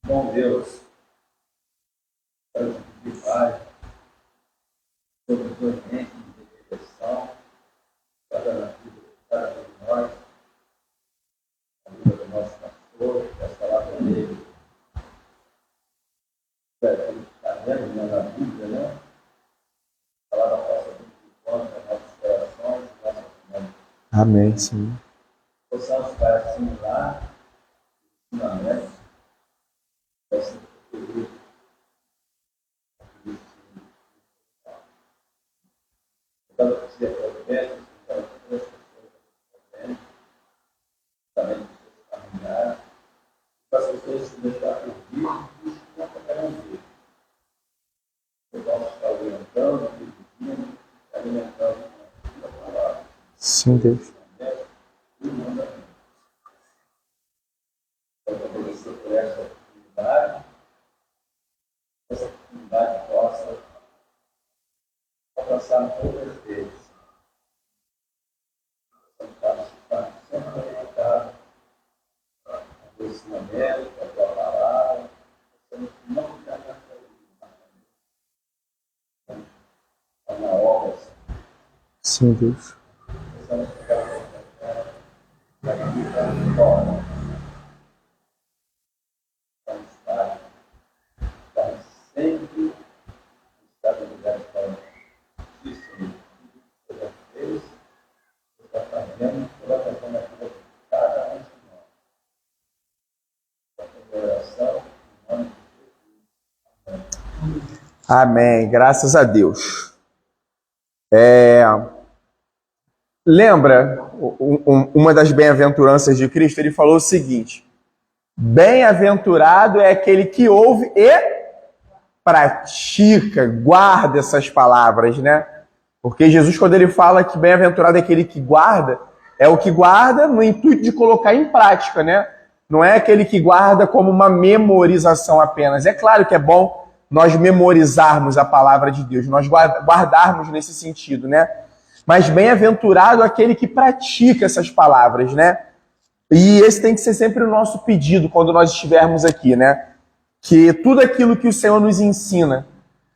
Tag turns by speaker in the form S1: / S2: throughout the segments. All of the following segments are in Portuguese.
S1: Bom Deus, quero te pedir, Pai, sobre a tua mente de direção, cada na vida de cada um de nós, a vida do nosso pastor, que as palavras dele, que está vendo na Bíblia, né? A palavra possa vir de conta a nossos corações e nossas mãos.
S2: Amém, Senhor.
S1: Possamos, Pai, assimilar ensinamentos, vai ser feliz. Então, eu queria providências, então, todas as pessoas também precisam caminhar, para as pessoas se deixar ouvir, isso não poderão ver. Eu posso estar orientando, pedindo, alimentando a palavra.
S2: Sim, Deus.
S1: E manda. Então, eu agradecer por essa oportunidade possa alcançar todas as vezes. Sempre conectado ao ensinamento, à tua palavra, não ficar na na obra.
S2: Sim, Deus.
S1: Precisamos ficar na vida fora. Vamos estar sempre em estabilidade para isso. Seja Deus, está fazendo, está fazendo a vida de cada um de nós. A oração, em nome de Jesus.
S2: Amém. Graças a Deus. Lembra uma das bem-aventuranças de Cristo? Ele falou o seguinte: bem-aventurado é aquele que ouve e pratica, guarda essas palavras, né? Porque Jesus, quando ele fala que bem-aventurado é aquele que guarda, é o que guarda no intuito de colocar em prática, né? Não é aquele que guarda como uma memorização apenas. É claro que é bom nós memorizarmos a palavra de Deus, nós guardarmos nesse sentido, né? Mas bem-aventurado é aquele que pratica essas palavras, né? E esse tem que ser sempre o nosso pedido quando nós estivermos aqui, né? Que tudo aquilo que o Senhor nos ensina,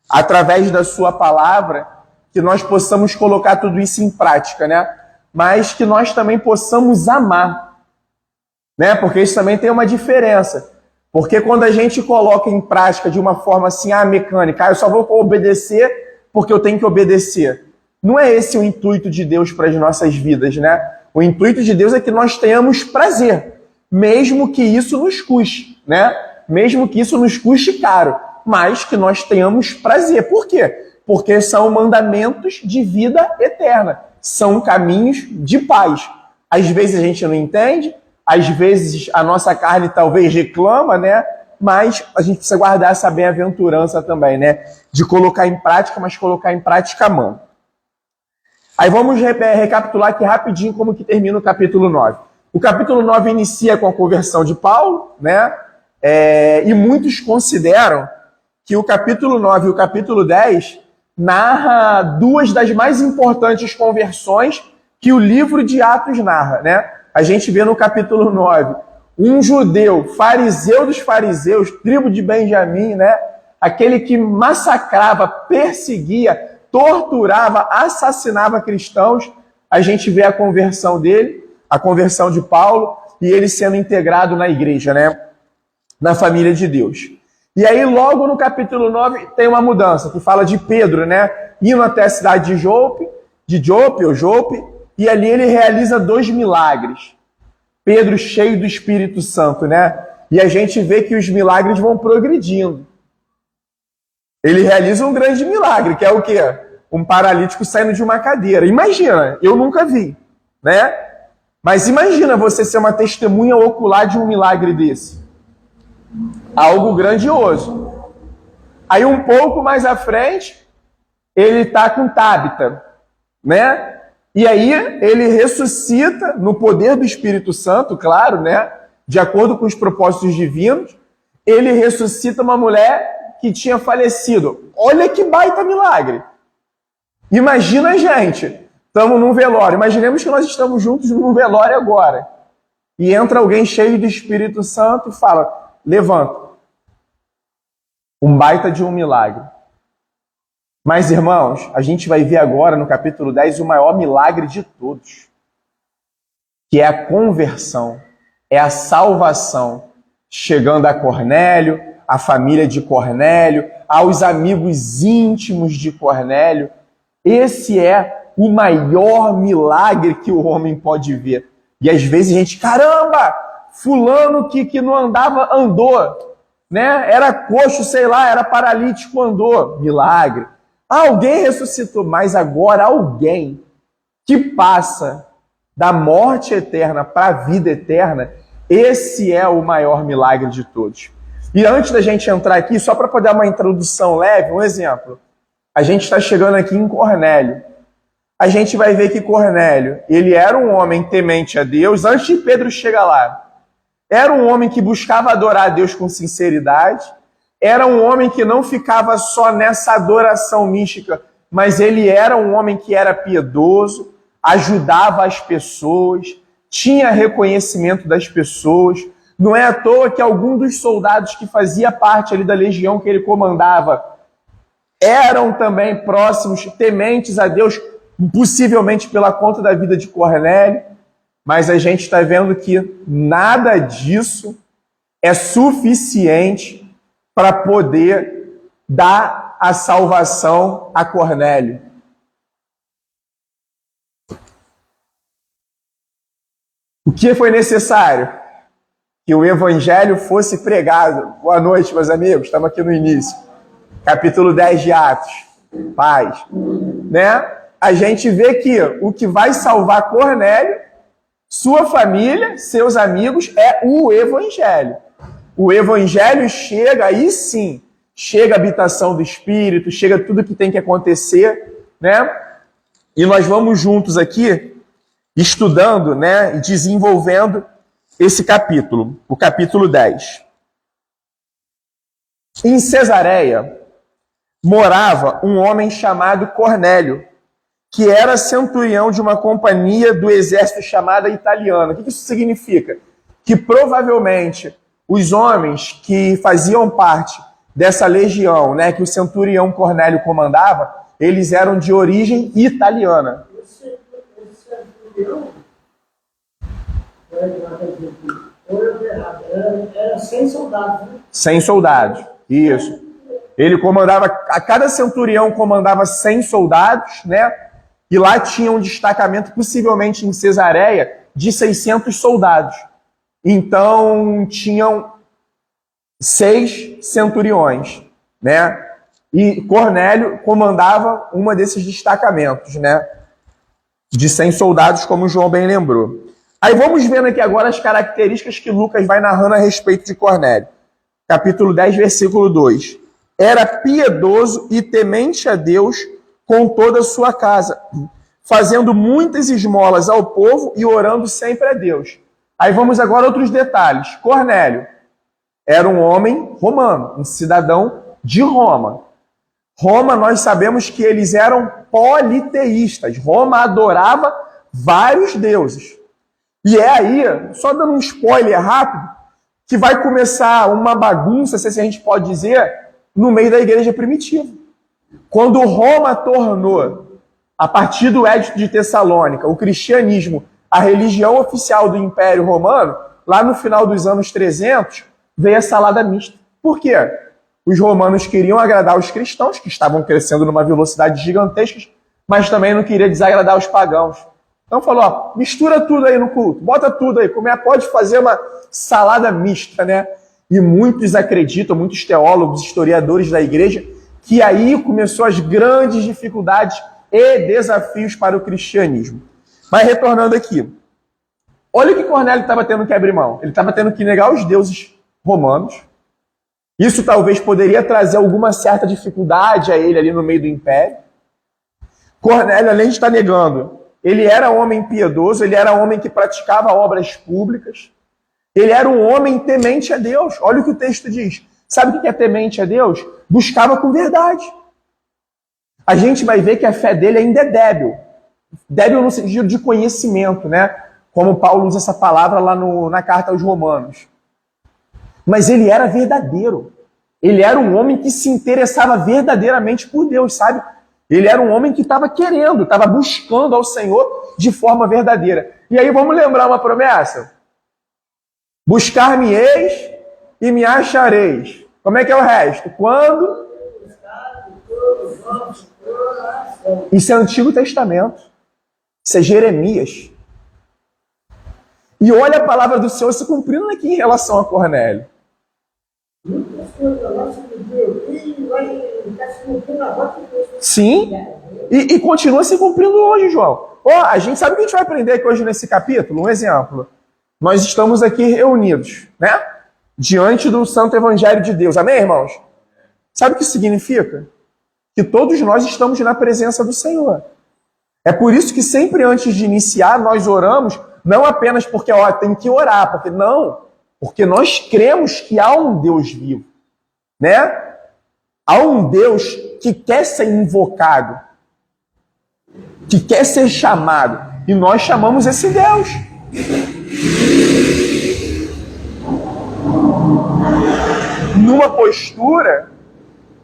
S2: através da sua palavra, que nós possamos colocar tudo isso em prática, né? Mas que nós também possamos amar, né? Porque isso também tem uma diferença. Porque quando a gente coloca em prática de uma forma assim, mecânica, eu só vou obedecer porque eu tenho que obedecer. Não é esse o intuito de Deus para as nossas vidas, né? O intuito de Deus é que nós tenhamos prazer, mesmo que isso nos custe, né? Mesmo que isso nos custe caro, mas que nós tenhamos prazer. Por quê? Porque são mandamentos de vida eterna, são caminhos de paz. Às vezes a gente não entende, às vezes a nossa carne talvez reclama, né? Mas a gente precisa guardar essa bem-aventurança também, né? De colocar em prática, mas colocar em prática amando. Aí vamos recapitular aqui rapidinho como que termina o capítulo 9. O capítulo 9 inicia com a conversão de Paulo, né? E muitos consideram que o capítulo 9 e o capítulo 10 narra duas das mais importantes conversões que o livro de Atos narra, né? A gente vê no capítulo 9 um judeu, fariseu dos fariseus, tribo de Benjamim, né? Aquele que massacrava, perseguia, torturava, assassinava cristãos. A gente vê a conversão dele, a conversão de Paulo, e ele sendo integrado na igreja, né? Na família de Deus. E aí, logo no capítulo 9, tem uma mudança, que fala de Pedro, né? Indo até a cidade de Jope, e ali ele realiza 2 milagres. Pedro cheio do Espírito Santo, né? E a gente vê que os milagres vão progredindo. Ele realiza um grande milagre, que é o quê? Um paralítico saindo de uma cadeira. Imagina, eu nunca vi, né? Mas imagina você ser uma testemunha ocular de um milagre desse. Algo grandioso. Aí um pouco mais à frente, ele está com Tabita, né? E aí ele ressuscita no poder do Espírito Santo, claro, né? De acordo com os propósitos divinos, ele ressuscita uma mulher que tinha falecido. Olha que baita milagre. Imagina a gente, estamos num velório, imaginemos que nós estamos juntos num velório agora. E entra alguém cheio do Espírito Santo e fala, levanta. Um baita de um milagre. Mas, irmãos, a gente vai ver agora no capítulo 10 o maior milagre de todos, que é a conversão, é a salvação, chegando a Cornélio, a família de Cornélio, aos amigos íntimos de Cornélio. Esse é o maior milagre que o homem pode ver. E às vezes a gente, caramba, fulano que não andava, andou, né? Era coxo, sei lá, era paralítico, andou. Milagre. Alguém ressuscitou, mas agora alguém que passa da morte eterna para a vida eterna, esse é o maior milagre de todos. E antes da gente entrar aqui, só para poder dar uma introdução leve, um exemplo. A gente está chegando aqui em Cornélio. A gente vai ver que Cornélio, ele era um homem temente a Deus, antes de Pedro chegar lá. Era um homem que buscava adorar a Deus com sinceridade. Era um homem que não ficava só nessa adoração mística, mas ele era um homem que era piedoso, ajudava as pessoas, tinha reconhecimento das pessoas. Não é à toa que alguns dos soldados que fazia parte ali da legião que ele comandava eram também próximos, tementes a Deus, possivelmente pela conta da vida de Cornélio. Mas a gente está vendo que nada disso é suficiente para poder dar a salvação a Cornélio. O que foi necessário? Que o evangelho fosse pregado. Boa noite, meus amigos. Estamos aqui no início. Capítulo 10 de Atos. Paz. Né? A gente vê que o que vai salvar Cornélio, sua família, seus amigos, é o evangelho. O evangelho chega, aí sim, chega a habitação do Espírito, chega tudo que tem que acontecer, né? E nós vamos juntos aqui, estudando, né, e desenvolvendo esse capítulo, o capítulo 10. Em Cesareia, morava um homem chamado Cornélio, que era centurião de uma companhia do exército chamada italiana. O que isso significa? Que provavelmente os homens que faziam parte dessa legião, né, que o centurião Cornélio comandava, eles eram de origem italiana.
S3: Esse centurião, era 100 soldados, né?
S2: 100 soldados, isso. Ele comandava, a cada centurião comandava 100 soldados, né? E lá tinha um destacamento, possivelmente em Cesareia, de 600 soldados. Então, tinham 6 centuriões, né? E Cornélio comandava uma desses destacamentos, né? De 100 soldados, como o João bem lembrou. Aí vamos vendo aqui agora as características que Lucas vai narrando a respeito de Cornélio. Capítulo 10, versículo 2. Era piedoso e temente a Deus com toda a sua casa, fazendo muitas esmolas ao povo e orando sempre a Deus. Aí vamos agora a outros detalhes. Cornélio era um homem romano, um cidadão de Roma. Roma, nós sabemos que eles eram politeístas. Roma adorava vários deuses. E é aí, só dando um spoiler rápido, que vai começar uma bagunça, se a gente pode dizer, no meio da igreja primitiva. Quando Roma tornou, a partir do Edito de Tessalônica, o cristianismo a religião oficial do Império Romano, lá no final dos anos 300, veio a salada mista. Por quê? Os romanos queriam agradar os cristãos, que estavam crescendo numa velocidade gigantesca, mas também não queria desagradar os pagãos. Então falou, ó, mistura tudo aí no culto, bota tudo aí, pode fazer uma salada mista, né? E muitos acreditam, muitos teólogos, historiadores da igreja, que aí começou as grandes dificuldades e desafios para o cristianismo. Mas retornando aqui, olha o que Cornélio estava tendo que abrir mão. Ele estava tendo que negar os deuses romanos. Isso talvez poderia trazer alguma certa dificuldade a ele ali no meio do império. Cornélio, além de estar negando, ele era homem piedoso, ele era homem que praticava obras públicas, ele era um homem temente a Deus. Olha o que o texto diz. Sabe o que é temente a Deus? Buscava com verdade. A gente vai ver que a fé dele ainda é débil. Débil no sentido de conhecimento, né? Como Paulo usa essa palavra lá na carta aos Romanos. Mas ele era verdadeiro. Ele era um homem que se interessava verdadeiramente por Deus, sabe? Ele era um homem que estava querendo, estava buscando ao Senhor de forma verdadeira. E aí vamos lembrar uma promessa? Buscar-me-eis e me achareis. Como é que é o resto? Quando? Isso é Antigo Testamento. Isso é Jeremias. E olha a palavra do Senhor se cumprindo aqui em relação a Cornélio. Sim, e continua se cumprindo hoje, João. A gente sabe o que a gente vai aprender aqui hoje nesse capítulo? Um exemplo. Nós estamos aqui reunidos, né? Diante do Santo Evangelho de Deus. Amém, irmãos? Sabe o que significa? Que todos nós estamos na presença do Senhor. É por isso que sempre antes de iniciar, nós oramos, não apenas porque tem que orar, porque nós cremos que há um Deus vivo, né? Há um Deus que quer ser invocado, que quer ser chamado, e nós chamamos esse Deus. Numa postura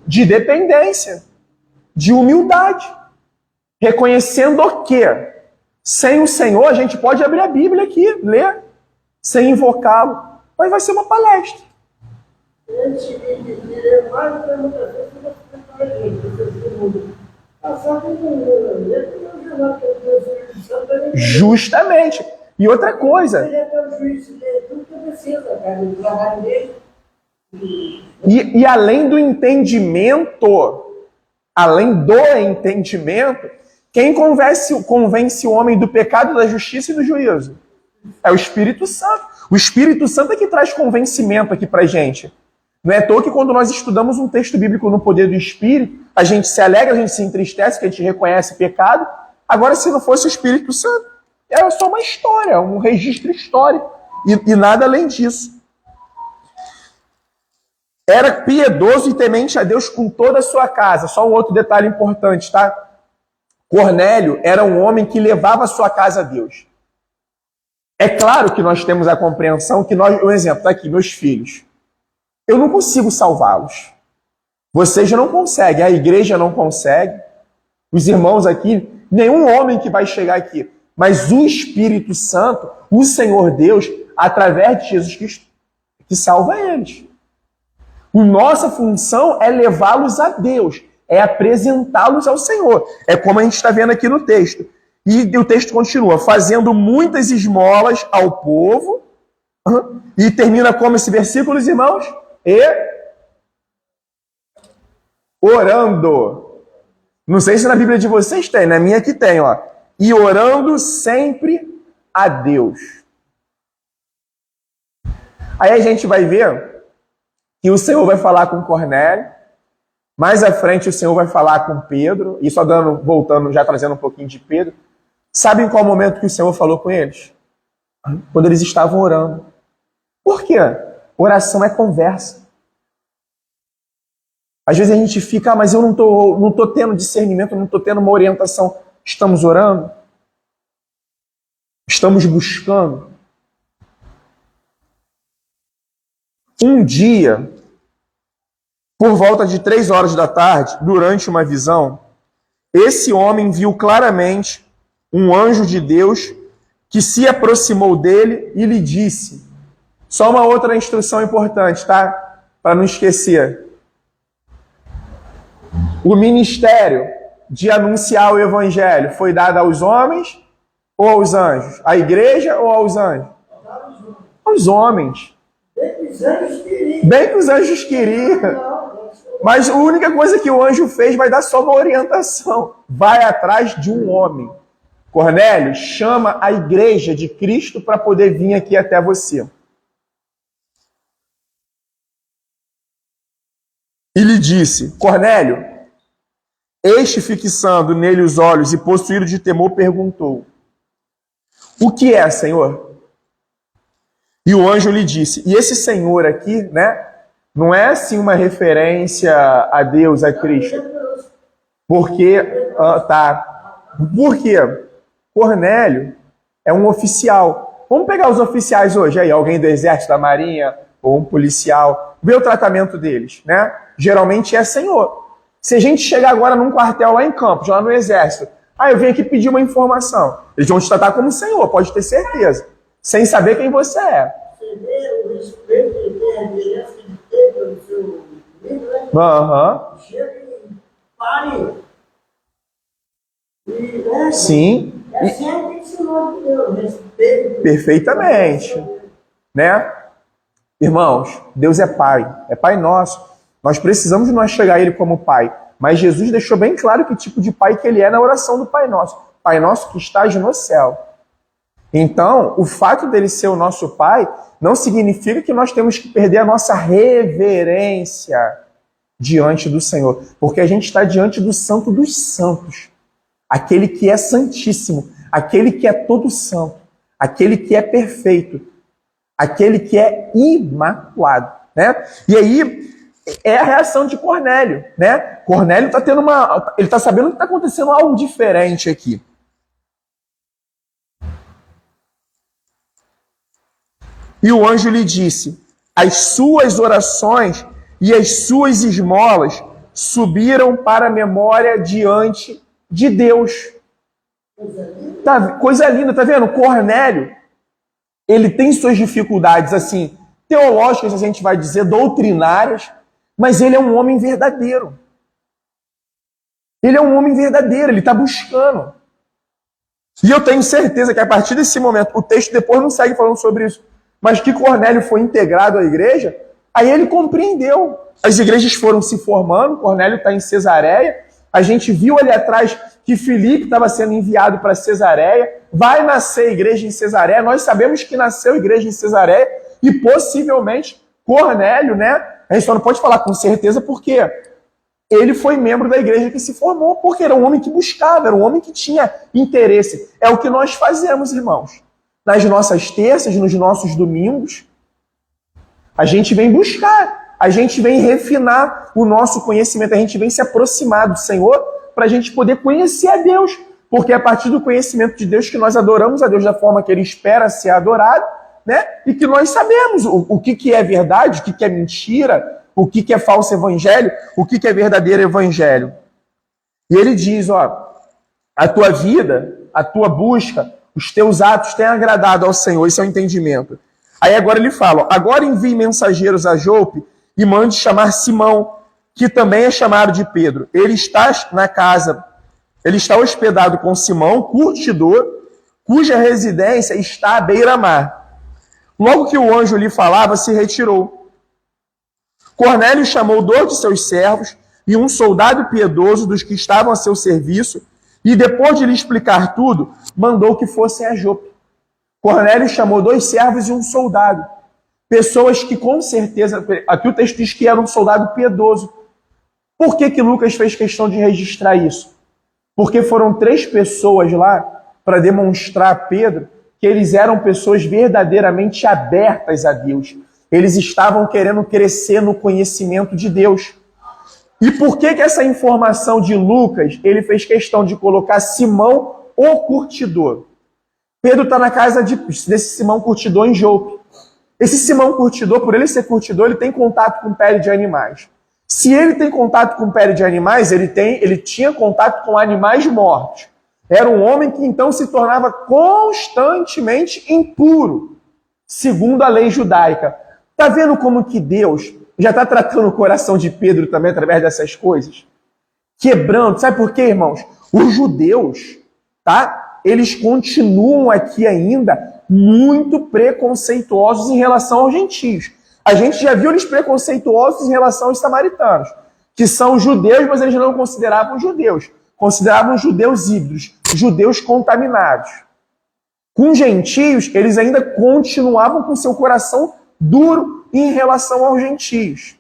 S2: de dependência, de humildade, reconhecendo que sem o Senhor a gente pode abrir a Bíblia aqui, ler, sem invocá-lo, mas vai ser uma palestra. Justamente. E outra coisa. E além do entendimento, quem convence o homem do pecado, da justiça e do juízo? É o Espírito Santo. O Espírito Santo é que traz convencimento aqui pra gente. Não é à toa que quando nós estudamos um texto bíblico no poder do Espírito, a gente se alegra, a gente se entristece, que a gente reconhece pecado. Agora, se não fosse o Espírito Santo, era só uma história, um registro histórico. E nada além disso. Era piedoso e temente a Deus com toda a sua casa. Só um outro detalhe importante, tá? Cornélio era um homem que levava a sua casa a Deus. É claro que nós temos a compreensão que um exemplo, tá aqui, meus filhos. Eu não consigo salvá-los. Vocês não conseguem, a igreja não consegue, os irmãos aqui, nenhum homem que vai chegar aqui. Mas o Espírito Santo, o Senhor Deus, através de Jesus Cristo, que salva eles. A nossa função é levá-los a Deus, é apresentá-los ao Senhor. É como a gente está vendo aqui no texto. E o texto continua, fazendo muitas esmolas ao povo. E termina como esse versículo, irmãos? E orando. Não sei se na Bíblia de vocês tem, na minha aqui tem, ó. E orando sempre a Deus. Aí a gente vai ver que o Senhor vai falar com Cornélio. Mais à frente o Senhor vai falar com Pedro. E só voltando, já trazendo um pouquinho de Pedro. Sabe em qual momento que o Senhor falou com eles? Quando eles estavam orando. Por quê? Oração é conversa. Às vezes a gente fica, mas eu não tô tendo discernimento, não estou tendo uma orientação. Estamos orando? Estamos buscando? Um dia, por volta de 3 horas da tarde, durante uma visão, esse homem viu claramente um anjo de Deus que se aproximou dele e lhe disse, só uma outra instrução importante, tá? Para não esquecer. O ministério de anunciar o evangelho foi dado aos homens ou aos anjos? À igreja ou aos anjos? Aos homens. Bem que os anjos queriam. Mas a única coisa que o anjo fez vai dar só uma orientação. Vai atrás de um homem. Cornélio, chama a igreja de Cristo para poder vir aqui até você. E lhe disse, Cornélio, este fixando nele os olhos e possuído de temor, perguntou, o que é, Senhor? E o anjo lhe disse, e esse Senhor aqui, né, não é assim uma referência a Deus, a Cristo. Porque, Por quê? Cornélio é um oficial. Vamos pegar os oficiais hoje aí, alguém do exército, da marinha, ou um policial, vê o tratamento deles, né? Geralmente é senhor. Se a gente chegar agora num quartel lá em Campos, lá no Exército, eu vim aqui pedir uma informação. Eles vão te tratar como senhor, pode ter certeza, sem saber quem você é.
S3: Você vê o respeito que tem, a reverência que tem pelo seu líder, né?
S2: Aham.
S3: Chega e pare. E, né?
S2: Sim.
S3: É sempre ensinou de Deus, respeito.
S2: Perfeitamente. Né? Irmãos, Deus é Pai nosso. Nós precisamos de nós chegar a Ele como Pai. Mas Jesus deixou bem claro que tipo de Pai que Ele é na oração do Pai Nosso. Pai Nosso que estás no céu. Então, o fato dele ser o nosso Pai não significa que nós temos que perder a nossa reverência diante do Senhor. Porque a gente está diante do Santo dos Santos. Aquele que é santíssimo. Aquele que é todo santo. Aquele que é perfeito. Aquele que é imaculado. Né? E aí, é a reação de Cornélio. Né? Cornélio está tendo ele está sabendo que está acontecendo algo diferente aqui. E o anjo lhe disse: as suas orações e as suas esmolas subiram para a memória diante de Deus. Coisa linda, tá vendo? Cornélio, ele tem suas dificuldades, assim, teológicas, a gente vai dizer, doutrinárias, mas ele é um homem verdadeiro. Ele é um homem verdadeiro, ele está buscando. E eu tenho certeza que a partir desse momento, o texto depois não segue falando sobre isso, mas que Cornélio foi integrado à igreja, aí ele compreendeu. As igrejas foram se formando, Cornélio está em Cesareia, a gente viu ali atrás que Filipe estava sendo enviado para Cesareia, vai nascer igreja em Cesareia, nós sabemos que nasceu igreja em Cesareia, e possivelmente Cornélio, né? A gente só não pode falar com certeza porque ele foi membro da igreja que se formou, porque era um homem que buscava, era um homem que tinha interesse. É o que nós fazemos, irmãos. Nas nossas terças, nos nossos domingos, a gente vem buscar, a gente vem refinar o nosso conhecimento, a gente vem se aproximar do Senhor para a gente poder conhecer a Deus, porque é a partir do conhecimento de Deus que nós adoramos a Deus da forma que Ele espera ser adorado, né? E que nós sabemos o que é verdade, o que é mentira, o que é falso evangelho, o que é verdadeiro evangelho. E ele diz, a tua vida, a tua busca, os teus atos têm agradado ao Senhor, esse é o entendimento. Aí agora ele fala, agora envie mensageiros a Jope e mande chamar Simão, que também é chamado de Pedro. Ele está na casa, ele está hospedado com Simão, curtidor, cuja residência está à beira-mar. Logo que o anjo lhe falava, se retirou. Cornélio chamou 2 de seus servos e um soldado piedoso dos que estavam a seu serviço, e depois de lhe explicar tudo, mandou que fossem a Jope. Cornélio chamou 2 servos e um soldado. Pessoas que com certeza, aqui o texto diz que era um soldado piedoso. Por que Lucas fez questão de registrar isso? Porque foram 3 pessoas lá para demonstrar a Pedro que eles eram pessoas verdadeiramente abertas a Deus. Eles estavam querendo crescer no conhecimento de Deus. E por que essa informação de Lucas, ele fez questão de colocar Simão, o curtidor? Pedro está na casa desse Simão curtidor em Jope. Esse Simão curtidor, por ele ser curtidor, ele tem contato com pele de animais. Se ele tem contato com pele de animais, ele tinha contato com animais mortos. Era um homem que então se tornava constantemente impuro, segundo a lei judaica. Está vendo como que Deus já está tratando o coração de Pedro também através dessas coisas? Quebrando. Sabe por quê, irmãos? Os judeus, tá? Eles continuam aqui ainda muito preconceituosos em relação aos gentios. A gente já viu eles preconceituosos em relação aos samaritanos, que são judeus, mas eles não consideravam judeus. Consideravam judeus híbridos, judeus contaminados. Com gentios, eles ainda continuavam com seu coração duro em relação aos gentios.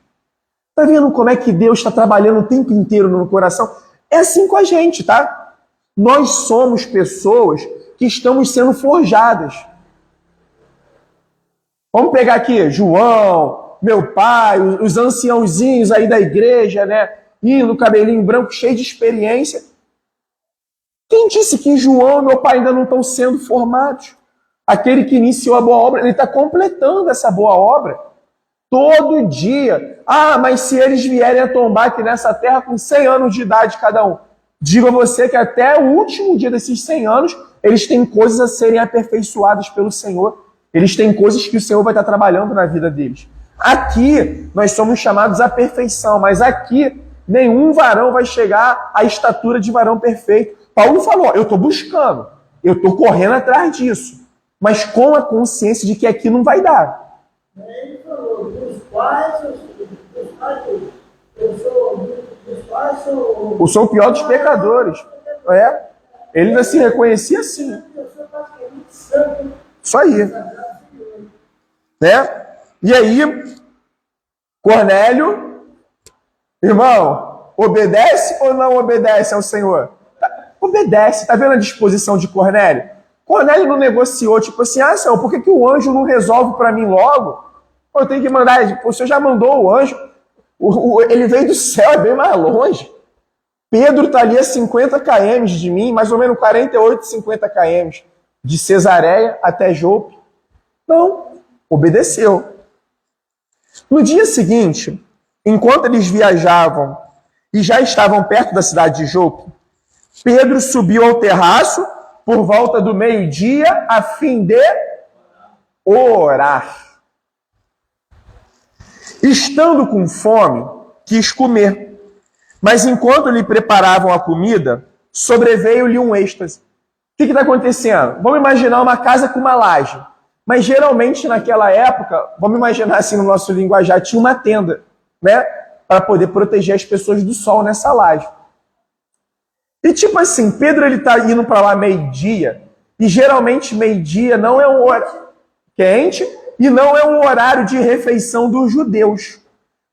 S2: Está vendo como é que Deus está trabalhando o tempo inteiro no coração? É assim com a gente, tá? Nós somos pessoas que estamos sendo forjadas. Vamos pegar aqui João, meu pai, os anciãozinhos aí da igreja, né? Indo, cabelinho branco, cheio de experiência. Quem disse que João e meu pai ainda não estão sendo formados? Aquele que iniciou a boa obra, ele está completando essa boa obra. todo dia. Ah, mas se eles vierem a tombar aqui nessa terra com 100 anos de idade cada um, digo a você que até o último dia desses 100 anos, eles têm coisas a serem aperfeiçoadas pelo Senhor. Eles têm coisas que o Senhor vai estar trabalhando na vida deles. Aqui, nós somos chamados à perfeição, mas aqui, nenhum varão vai chegar à estatura de varão perfeito. Paulo falou, eu estou buscando, eu estou correndo atrás disso, mas com a consciência de que aqui não vai dar.
S3: Ele falou, dos pais
S2: Eu sou o pior dos pecadores. Ele ainda se reconhecia assim. Isso aí. Né? E aí, Cornélio, irmão, obedece ou não obedece ao Senhor? Obedece. Tá vendo a disposição de Cornélio? Cornélio não negociou, tipo assim, Senhor, por que o anjo não resolve para mim logo? Pô, eu tenho que mandar, o Senhor já mandou o anjo, ele veio do céu, é bem mais longe. Pedro está ali a 50 km de mim, mais ou menos 48, 50 km, de Cesareia até Jope. Não, obedeceu. No dia seguinte, enquanto eles viajavam e já estavam perto da cidade de Jope, Pedro subiu ao terraço por volta do meio-dia a fim de orar. Estando com fome, quis comer. Mas enquanto lhe preparavam a comida, sobreveio-lhe um êxtase. O que está acontecendo? Vamos imaginar uma casa com uma laje. Mas geralmente naquela época, vamos imaginar assim no nosso linguajar, tinha uma tenda, né? Para poder proteger as pessoas do sol nessa laje. E tipo assim, Pedro ele está indo para lá meio-dia, e geralmente meio-dia não é um horário quente, e não é um horário de refeição dos judeus.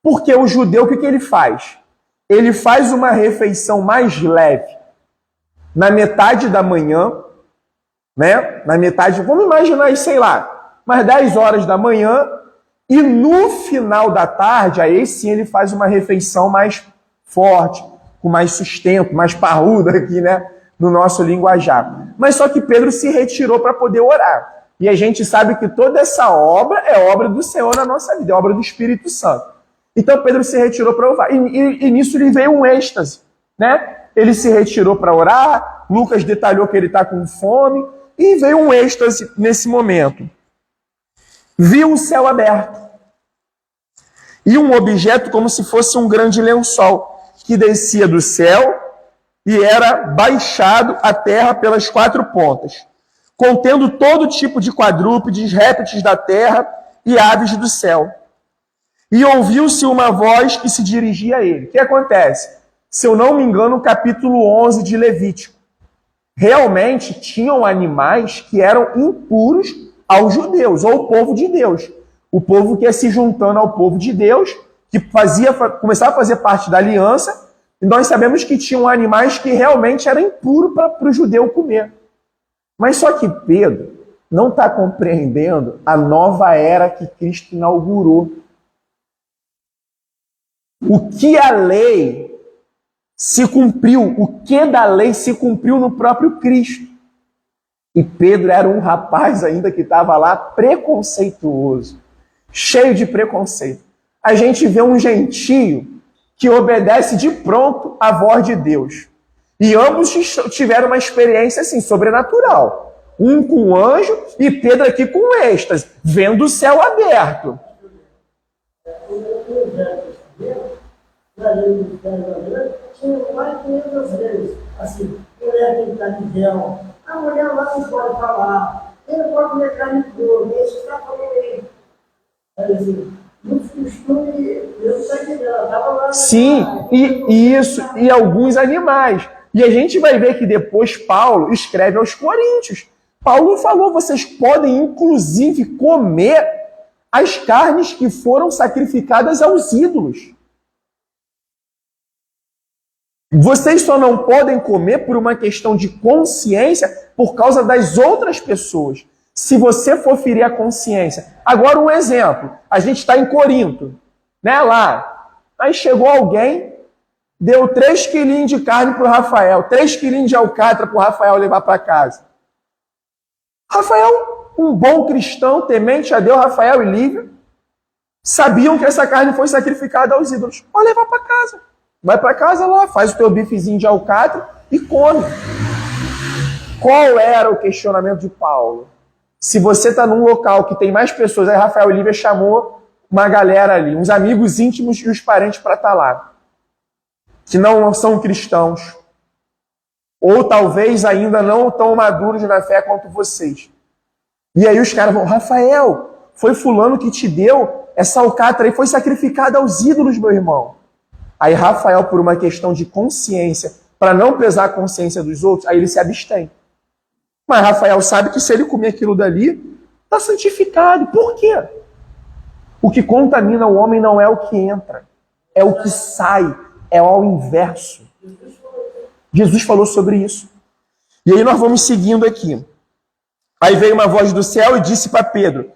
S2: Porque o judeu, o que ele faz? Ele faz uma refeição mais leve na metade da manhã, né? Na metade, vamos imaginar aí, sei lá, mais 10 horas da manhã, e no final da tarde, aí sim ele faz uma refeição mais forte, com mais sustento, mais parruda aqui, né? No nosso linguajar. Mas só que Pedro se retirou para poder orar. E a gente sabe que toda essa obra é obra do Senhor na nossa vida, é obra do Espírito Santo. Então Pedro se retirou para orar. E nisso lhe veio um êxtase, né? Ele se retirou para orar, Lucas detalhou que ele está com fome, e veio um êxtase nesse momento. Viu o céu aberto. E um objeto como se fosse um grande lençol, que descia do céu e era baixado à terra pelas 4 pontas, contendo todo tipo de quadrúpedes, répteis da terra e aves do céu. E ouviu-se uma voz que se dirigia a ele. O que acontece? Se eu não me engano, no capítulo 11 de Levítico, realmente tinham animais que eram impuros aos judeus, ou ao povo de Deus. O povo que ia se juntando ao povo de Deus, que começava a fazer parte da aliança, e nós sabemos que tinham animais que realmente eram impuros para o judeu comer. Mas só que Pedro não está compreendendo a nova era que Cristo inaugurou. O que a lei se cumpriu, o que da lei se cumpriu no próprio Cristo. E Pedro era um rapaz ainda que estava lá preconceituoso, cheio de preconceito. A gente vê um gentio que obedece de pronto à voz de Deus. E ambos tiveram uma experiência assim, sobrenatural. Um com o anjo e Pedro aqui com o êxtase, vendo o céu aberto.
S3: Tinha mais de 500 vezes. Assim, mulher tem que estar de véu. A mulher lá não pode falar. Ele não pode comer carne crua. Isso está falando aí. Assim, muitos costumes, Deus está entendendo. Ela estava lá.
S2: Sim, e alguns animais. E a gente vai ver que depois Paulo escreve aos Coríntios. Paulo falou, vocês podem inclusive comer as carnes que foram sacrificadas aos ídolos. Vocês só não podem comer por uma questão de consciência por causa das outras pessoas. Se você for ferir a consciência. Agora um exemplo. A gente está em Corinto, né, lá. Aí chegou alguém, deu 3 quilinhos de carne para o Rafael, 3 quilinhos de alcatra para o Rafael levar para casa. Rafael, um bom cristão, temente a Deus, Rafael e Lívia, sabiam que essa carne foi sacrificada aos ídolos. Pode levar para casa. Vai para casa lá, faz o teu bifezinho de alcatra e come. Qual era o questionamento de Paulo? Se você está num local que tem mais pessoas, aí Rafael Olívia chamou uma galera ali, uns amigos íntimos e os parentes para estar lá, que não são cristãos, ou talvez ainda não tão maduros na fé quanto vocês. E aí os caras vão, Rafael, foi fulano que te deu, essa alcatra aí foi sacrificada aos ídolos, meu irmão. Aí Rafael, por uma questão de consciência, para não pesar a consciência dos outros, aí ele se abstém. Mas Rafael sabe que se ele comer aquilo dali, está santificado. Por quê? O que contamina o homem não é o que entra, é o que sai, é ao inverso. Jesus falou sobre isso. E aí nós vamos seguindo aqui. Aí veio uma voz do céu e disse para Pedro,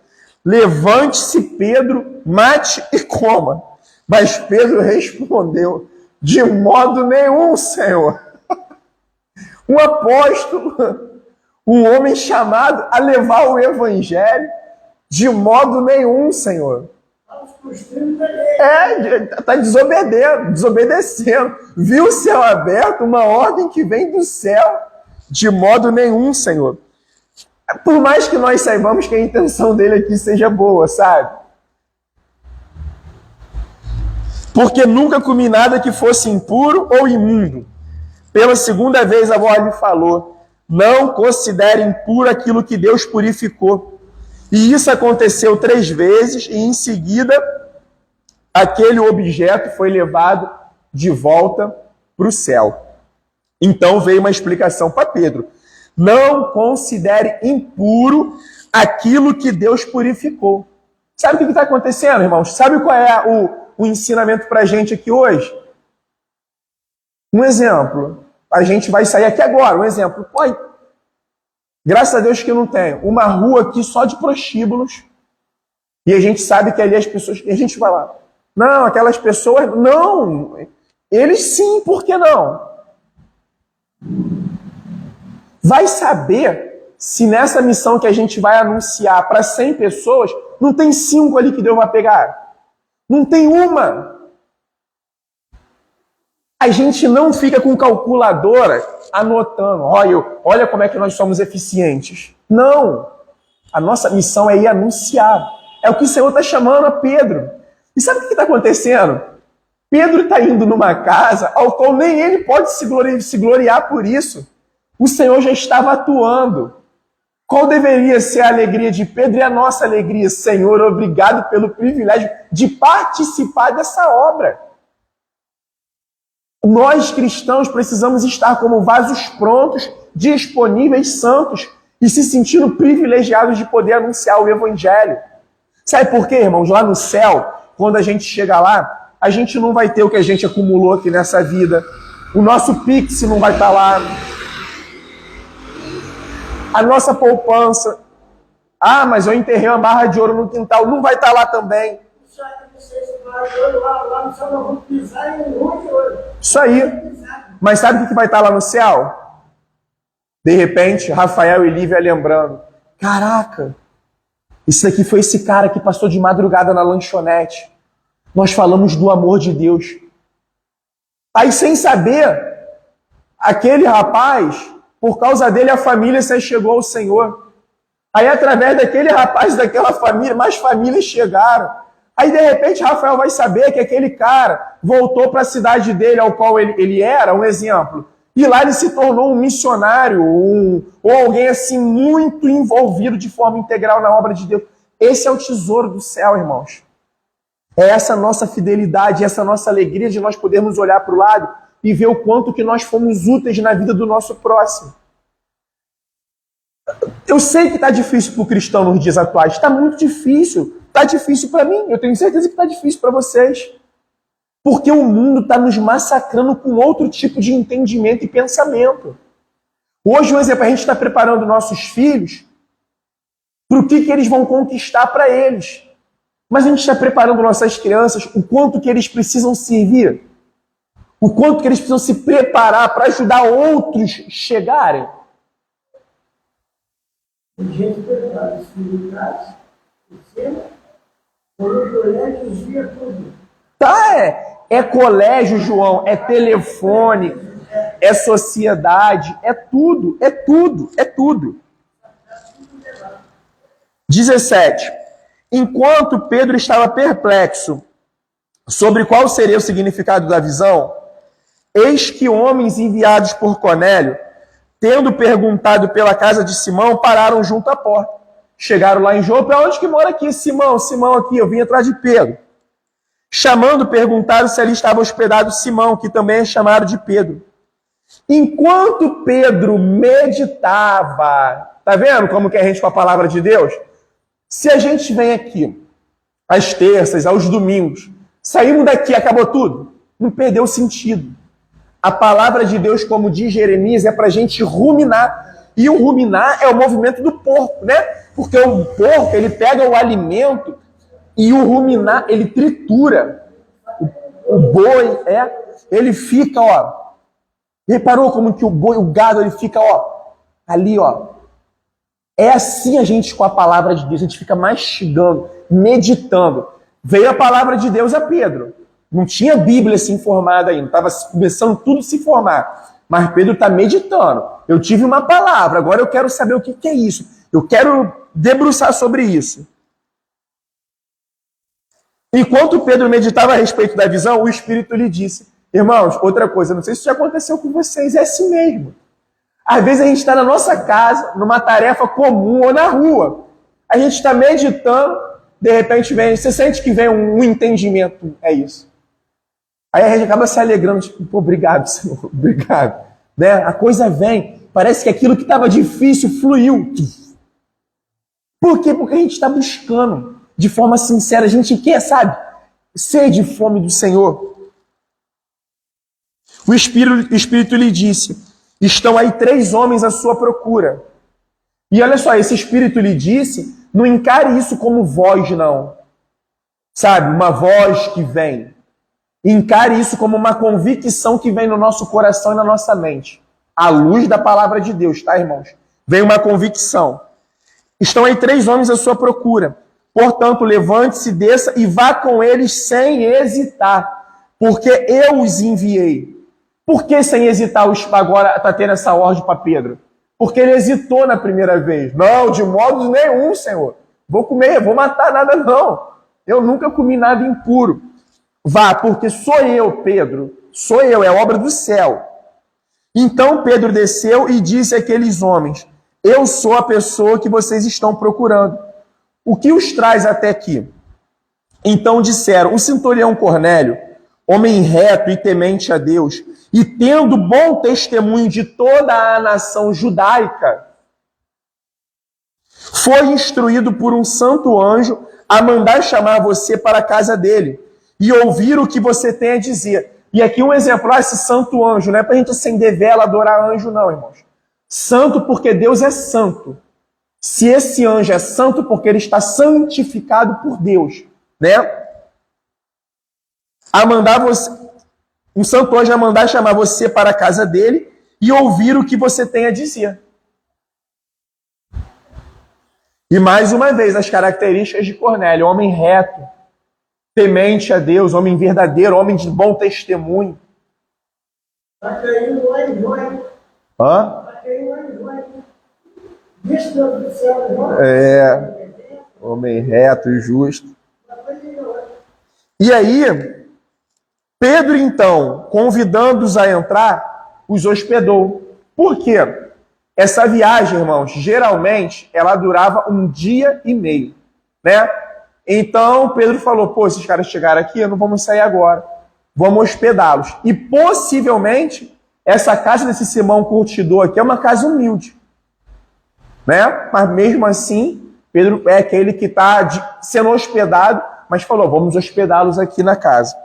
S2: levante-se, Pedro, mate e coma. Mas Pedro respondeu, de modo nenhum, Senhor. Um apóstolo, um homem chamado a levar o evangelho, de modo nenhum, Senhor. Está desobedecendo. Viu o céu aberto, uma ordem que vem do céu, de modo nenhum, Senhor. Por mais que nós saibamos que a intenção dele aqui seja boa, sabe? Porque nunca comi nada que fosse impuro ou imundo. Pela segunda vez a voz lhe falou, não considere impuro aquilo que Deus purificou. E isso aconteceu 3 vezes, e em seguida aquele objeto foi levado de volta para o céu. Então veio uma explicação para Pedro. Não considere impuro aquilo que Deus purificou. Sabe o que está acontecendo, irmãos? Sabe qual é o ensinamento para a gente aqui hoje? Um exemplo. A gente vai sair aqui agora, um exemplo. Graças a Deus que eu não tenho. Uma rua aqui só de prostíbulos. E a gente sabe que ali as pessoas... E a gente vai lá. Não, aquelas pessoas... Não. Eles sim, por que não? Vai saber se nessa missão que a gente vai anunciar para 100 pessoas, não tem 5 ali que Deus vai pegar. Não tem uma. A gente não fica com calculadora anotando. Olha como é que nós somos eficientes. Não. A nossa missão é ir anunciar. É o que o Senhor está chamando a Pedro. E sabe o que está acontecendo? Pedro está indo numa casa ao qual nem ele pode se gloriar por isso. O Senhor já estava atuando. Qual deveria ser a alegria de Pedro e a nossa alegria? Senhor, obrigado pelo privilégio de participar dessa obra. Nós, cristãos, precisamos estar como vasos prontos, disponíveis, santos, e se sentindo privilegiados de poder anunciar o Evangelho. Sabe por quê, irmãos? Lá no céu, quando a gente chega lá, a gente não vai ter o que a gente acumulou aqui nessa vida. O nosso Pix não vai estar lá. A nossa poupança. Ah, mas eu enterrei uma barra de ouro no quintal. Não vai estar lá também. Isso aí. Mas sabe o que vai estar lá no céu? De repente, Rafael e Lívia lembrando. Caraca, esse daqui foi esse cara que passou de madrugada na lanchonete. Nós falamos do amor de Deus. Aí, sem saber, aquele rapaz, por causa dele, a família se chegou ao Senhor. Aí, através daquele rapaz, daquela família, mais famílias chegaram. Aí, de repente, Rafael vai saber que aquele cara voltou para a cidade dele, ao qual ele era, um exemplo. E lá ele se tornou um missionário, ou alguém assim muito envolvido de forma integral na obra de Deus. Esse é o tesouro do céu, irmãos. É essa nossa fidelidade, essa nossa alegria de nós podermos olhar para o lado e ver o quanto que nós fomos úteis na vida do nosso próximo. Eu sei que está difícil para o cristão nos dias atuais, está muito difícil. Está difícil para mim, eu tenho certeza que está difícil para vocês. Porque o mundo está nos massacrando com outro tipo de entendimento e pensamento. Hoje, por exemplo, a gente está preparando nossos filhos para o que eles vão conquistar para eles. Mas a gente está preparando nossas crianças o quanto que eles precisam servir. O quanto que eles precisam se preparar para ajudar outros chegarem.
S3: Tem gente preparada, os filhos em casa, Por durante os dias tudo.
S2: Tá, é colégio, João, é telefone, é sociedade, é tudo, é tudo, é tudo. 17. Enquanto Pedro estava perplexo sobre qual seria o significado da visão, eis que homens enviados por Cornélio, tendo perguntado pela casa de Simão, pararam junto à porta. Chegaram lá em Jope, aonde que mora aqui? Simão aqui, eu vim atrás de Pedro. Chamando, perguntaram se ali estava hospedado Simão, que também é chamado de Pedro. Enquanto Pedro meditava, tá vendo como que a gente com a palavra de Deus? Se a gente vem aqui, às terças, aos domingos, saímos daqui, acabou tudo, não perdeu o sentido. A palavra de Deus, como diz Jeremias, é para a gente ruminar. E o ruminar é o movimento do porco, né? Porque o porco, ele pega o alimento e o ruminar, ele tritura. O boi, ele fica, ó. Reparou como que o boi, o gado, ele fica, ó, ali, ó. É assim a gente com a palavra de Deus, a gente fica mastigando, meditando. Veio a palavra de Deus a Pedro. Não tinha Bíblia assim formada ainda, estava começando tudo a se formar. Mas Pedro está meditando. Eu tive uma palavra, agora eu quero saber o que é isso. Eu quero debruçar sobre isso. Enquanto Pedro meditava a respeito da visão, o Espírito lhe disse: irmãos, outra coisa, não sei se isso já aconteceu com vocês, é assim mesmo. Às vezes a gente está na nossa casa, numa tarefa comum ou na rua. A gente está meditando, de repente vem, você sente que vem um entendimento, é isso. Aí a gente acaba se alegrando, tipo, pô, obrigado, Senhor, obrigado. Né? A coisa vem, parece que aquilo que estava difícil fluiu. Por quê? Porque a gente está buscando de forma sincera, a gente quer, sabe, sede e fome do Senhor. O Espírito lhe disse: estão aí 3 homens à sua procura. E olha só, esse Espírito lhe disse, não encare isso como voz, não. Sabe, uma voz que vem. Encare isso como uma convicção que vem no nosso coração e na nossa mente. À luz da palavra de Deus, tá, irmãos? Vem uma convicção. Estão aí 3 homens à sua procura. Portanto, levante-se, desça e vá com eles sem hesitar, porque eu os enviei. Por que sem hesitar agora está tendo essa ordem para Pedro? Porque ele hesitou na primeira vez. Não, de modo nenhum, Senhor. Vou comer, vou matar nada, não. Eu nunca comi nada impuro. Vá, porque sou eu, Pedro. Sou eu, é obra do céu. Então Pedro desceu e disse àqueles homens: eu sou a pessoa que vocês estão procurando. O que os traz até aqui? Então disseram: o centurião Cornélio, homem reto e temente a Deus, e tendo bom testemunho de toda a nação judaica, foi instruído por um santo anjo a mandar chamar você para a casa dele e ouvir o que você tem a dizer. E aqui um exemplo, esse santo anjo, não é para a gente acender vela, adorar anjo não, irmãos. Santo porque Deus é santo. Se esse anjo é santo, porque ele está santificado por Deus, né? A mandar você, um santo anjo a mandar chamar você para a casa dele e ouvir o que você tem a dizer. E mais uma vez, as características de Cornélio: homem reto, temente a Deus, homem verdadeiro, homem de bom testemunho.
S3: Está caindo lá em Jóia.
S2: Hã?
S3: Está caindo lá em Jóia. Isso Deus do céu, Jóia.
S2: É, homem reto e justo. E aí, Pedro, então, convidando-os a entrar, os hospedou. Por quê? Essa viagem, irmãos, geralmente, ela durava 1 dia e meio, né? Então, Pedro falou: pô, esses caras chegaram aqui, não vamos sair agora. Vamos hospedá-los. E, possivelmente, essa casa desse Simão Curtidor aqui é uma casa humilde, né? Mas, mesmo assim, Pedro é aquele que está sendo hospedado, mas falou: vamos hospedá-los aqui na casa.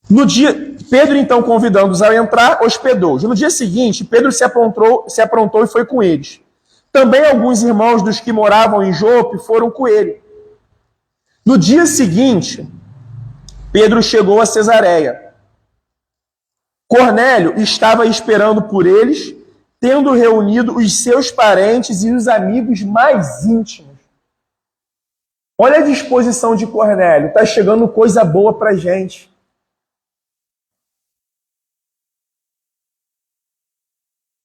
S2: No dia, Pedro, então, convidando-os a entrar, hospedou-os. No dia seguinte, Pedro se aprontou e foi com eles. Também alguns irmãos dos que moravam em Jope foram com ele. No dia seguinte, Pedro chegou a Cesareia. Cornélio estava esperando por eles, tendo reunido os seus parentes e os amigos mais íntimos. Olha a disposição de Cornélio. Está chegando coisa boa para a gente.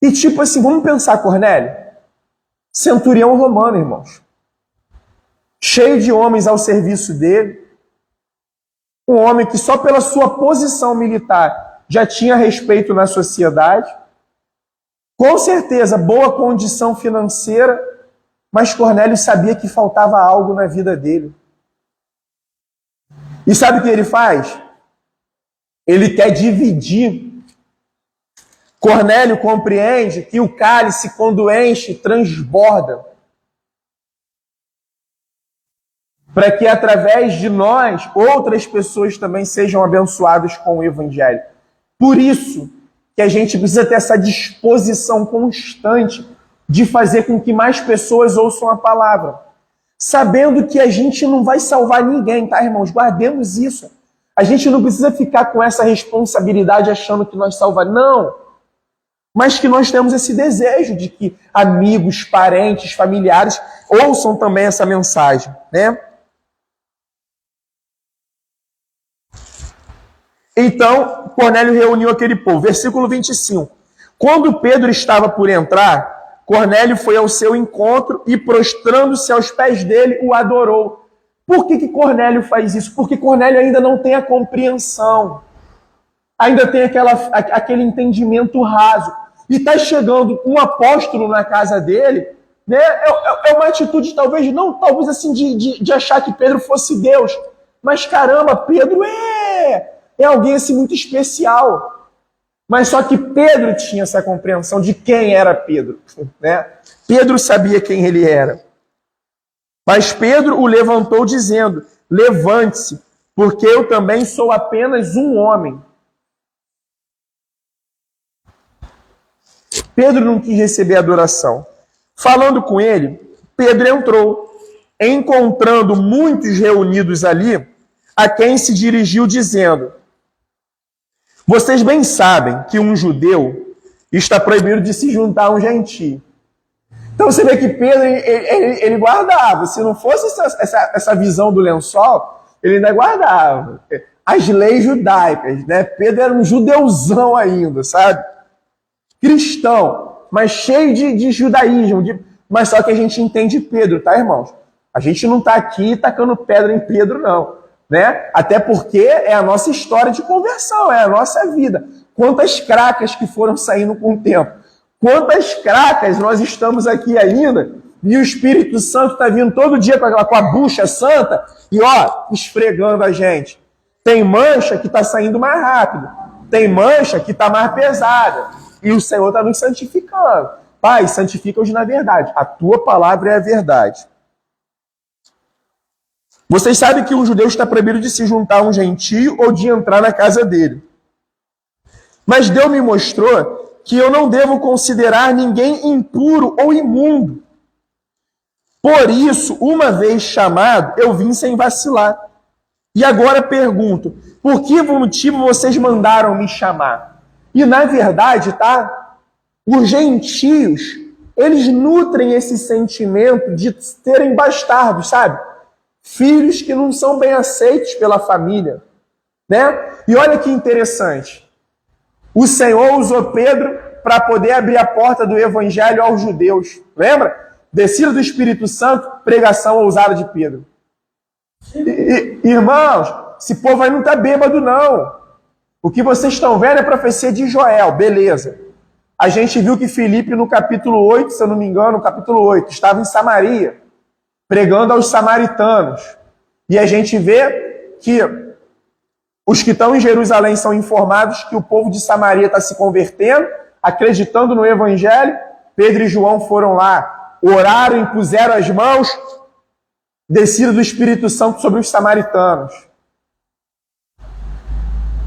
S2: E tipo assim, vamos pensar, Cornélio. Centurião romano, irmãos. Cheio de homens ao serviço dele. Um homem que só pela sua posição militar já tinha respeito na sociedade. Com certeza, boa condição financeira. Mas Cornélio sabia que faltava algo na vida dele. E sabe o que ele faz? Ele quer dividir. Cornélio compreende que o cálice, quando enche, transborda. Para que através de nós, outras pessoas também sejam abençoadas com o Evangelho. Por isso que a gente precisa ter essa disposição constante de fazer com que mais pessoas ouçam a palavra. Sabendo que a gente não vai salvar ninguém, tá, irmãos? Guardemos isso. A gente não precisa ficar com essa responsabilidade achando que nós salvamos. Não. Mas que nós temos esse desejo de que amigos, parentes, familiares ouçam também essa mensagem, né? Então, Cornélio reuniu aquele povo. Versículo 25. Quando Pedro estava por entrar, Cornélio foi ao seu encontro e, prostrando-se aos pés dele, o adorou. Por que Cornélio faz isso? Porque Cornélio ainda não tem a compreensão. Ainda tem aquele entendimento raso. E está chegando um apóstolo na casa dele, né? É uma atitude talvez assim de achar que Pedro fosse Deus. Mas caramba, Pedro é alguém assim muito especial. Mas só que Pedro tinha essa compreensão de quem era Pedro, né? Pedro sabia quem ele era. Mas Pedro o levantou dizendo: levante-se, porque eu também sou apenas um homem. Pedro não quis receber adoração. Falando com ele, Pedro entrou, encontrando muitos reunidos ali, a quem se dirigiu dizendo: vocês bem sabem que um judeu está proibido de se juntar a um gentio. Então você vê que Pedro, ele guardava. Se não fosse essa visão do lençol, ele ainda guardava as leis judaicas, né? Pedro era um judeuzão ainda, sabe? Cristão, mas cheio de judaísmo. Mas só que a gente entende Pedro, tá, irmãos? A gente não está aqui tacando pedra em Pedro, não. Né? Até porque é a nossa história de conversão, é a nossa vida. Quantas cracas que foram saindo com o tempo. Quantas cracas nós estamos aqui ainda e o Espírito Santo está vindo todo dia com a bucha santa e esfregando a gente. Tem mancha que está saindo mais rápido. Tem mancha que está mais pesada. E o Senhor está nos santificando. Pai, santifica-os na verdade. A tua palavra é a verdade. Vocês sabem que um judeu está proibido de se juntar a um gentio ou de entrar na casa dele. Mas Deus me mostrou que eu não devo considerar ninguém impuro ou imundo. Por isso, uma vez chamado, eu vim sem vacilar. E agora pergunto, por que motivo vocês mandaram me chamar? E na verdade, tá? Os gentios, eles nutrem esse sentimento de terem bastardos, sabe? Filhos que não são bem aceitos pela família, né? E olha que interessante. O Senhor usou Pedro para poder abrir a porta do evangelho aos judeus. Lembra? Descida do Espírito Santo, pregação ousada de Pedro. Irmãos, esse povo aí não está bêbado, não. O que vocês estão vendo é a profecia de Joel, beleza. A gente viu que Filipe, no capítulo 8, se eu não me engano, no capítulo 8, estava em Samaria, pregando aos samaritanos. E a gente vê que os que estão em Jerusalém são informados que o povo de Samaria está se convertendo, acreditando no evangelho. Pedro e João foram lá, oraram, impuseram as mãos, descida do Espírito Santo sobre os samaritanos.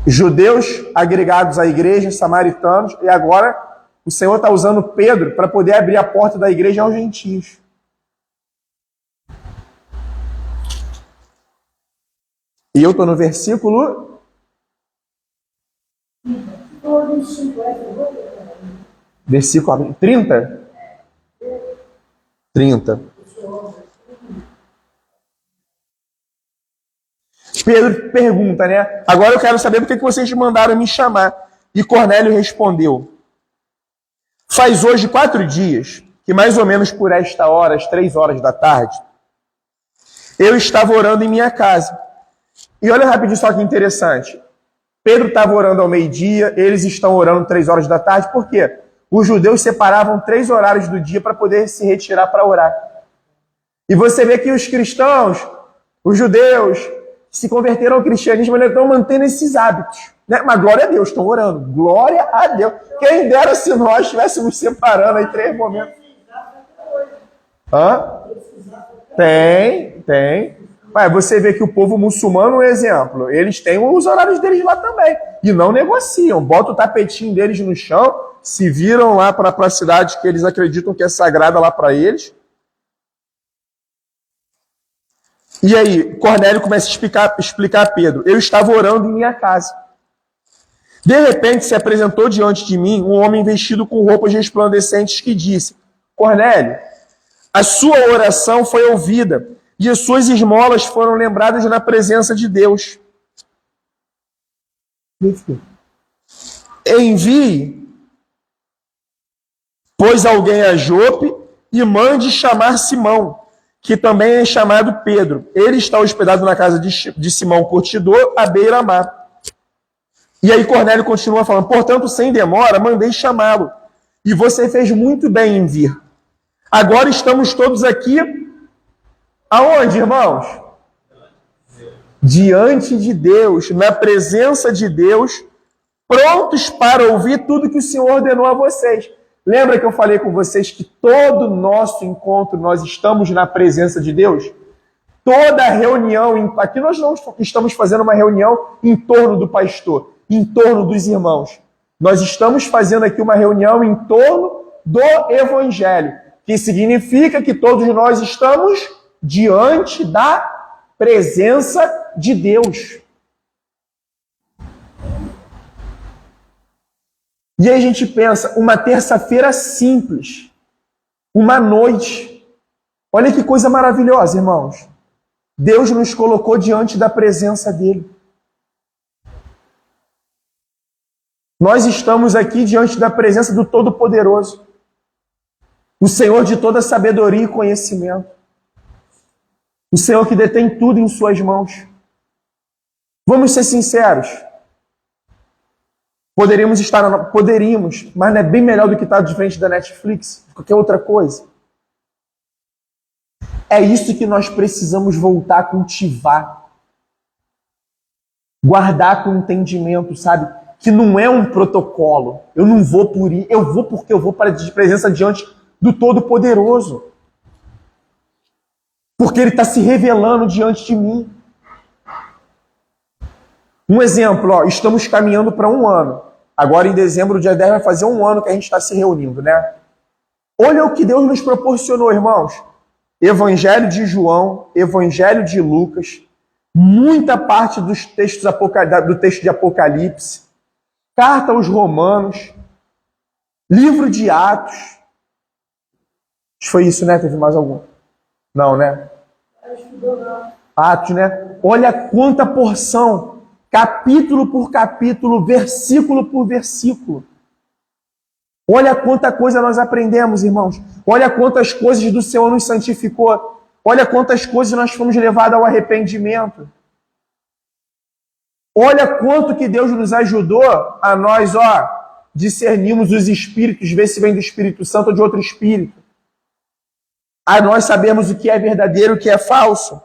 S2: Judeus agregados à igreja, samaritanos, e agora o Senhor está usando Pedro para poder abrir a porta da igreja aos gentios. E eu estou no versículo 30. Pedro pergunta, né? Agora eu quero saber por que vocês mandaram me chamar. E Cornélio respondeu: faz hoje 4 dias, que mais ou menos por esta hora, às 3 horas da tarde, eu estava orando em minha casa. E olha rapidinho só que interessante. Pedro estava orando ao meio-dia, eles estão orando 3 horas da tarde. Por quê? Os judeus separavam 3 horários do dia para poder se retirar para orar. E você vê que os cristãos, os judeus, se converteram ao cristianismo, eles estão mantendo esses hábitos. Né? Mas glória a Deus, estão orando. Glória a Deus. Quem dera se nós estivéssemos separando em 3 momentos. Hã? Tem. Mas você vê que o povo muçulmano, um exemplo, eles têm os horários deles lá também. E não negociam. Bota o tapetinho deles no chão, se viram lá para a cidade que eles acreditam que é sagrada lá para eles. E aí, Cornélio começa a explicar a Pedro: eu estava orando em minha casa. De repente se apresentou diante de mim um homem vestido com roupas resplandecentes que disse: Cornélio, a sua oração foi ouvida e as suas esmolas foram lembradas na presença de Deus. Envie, pois, alguém a Jope e mande chamar Simão, que também é chamado Pedro. Ele está hospedado na casa de Simão Curtidor, à beira-mar. E aí Cornélio continua falando: portanto, sem demora, mandei chamá-lo. E você fez muito bem em vir. Agora estamos todos aqui, aonde, irmãos? Diante de Deus, na presença de Deus, prontos para ouvir tudo que o Senhor ordenou a vocês. Lembra que eu falei com vocês que todo nosso encontro nós estamos na presença de Deus? Toda reunião, aqui nós não estamos fazendo uma reunião em torno do pastor, em torno dos irmãos. Nós estamos fazendo aqui uma reunião em torno do Evangelho, que significa que todos nós estamos diante da presença de Deus. E aí a gente pensa, uma terça-feira simples, uma noite. Olha que coisa maravilhosa, irmãos. Deus nos colocou diante da presença dele. Nós estamos aqui diante da presença do Todo-Poderoso, o Senhor de toda sabedoria e conhecimento, o Senhor que detém tudo em suas mãos. Vamos ser sinceros. Poderíamos, mas não é bem melhor do que estar de frente da Netflix, qualquer outra coisa. É isso que nós precisamos voltar a cultivar. Guardar com entendimento, sabe? Que não é um protocolo. Eu não vou por ir, eu vou porque eu vou para a presença diante do Todo-Poderoso. Porque Ele está se revelando diante de mim. Um exemplo, ó, estamos caminhando para 1 ano. Agora em dezembro, dia 10, vai fazer 1 ano que a gente está se reunindo, né? Olha o que Deus nos proporcionou, irmãos. Evangelho de João, Evangelho de Lucas, muita parte dos textos do texto de Apocalipse, carta aos Romanos, livro de Atos. Foi isso, né? Teve mais algum? Não, né? Atos, né? Olha quanta porção, capítulo por capítulo, versículo por versículo. Olha quanta coisa nós aprendemos, irmãos. Olha quantas coisas do Senhor nos santificou. Olha quantas coisas nós fomos levados ao arrependimento. Olha quanto que Deus nos ajudou a nós, discernirmos os espíritos, ver se vem do Espírito Santo ou de outro espírito. A nós sabermos o que é verdadeiro e o que é falso.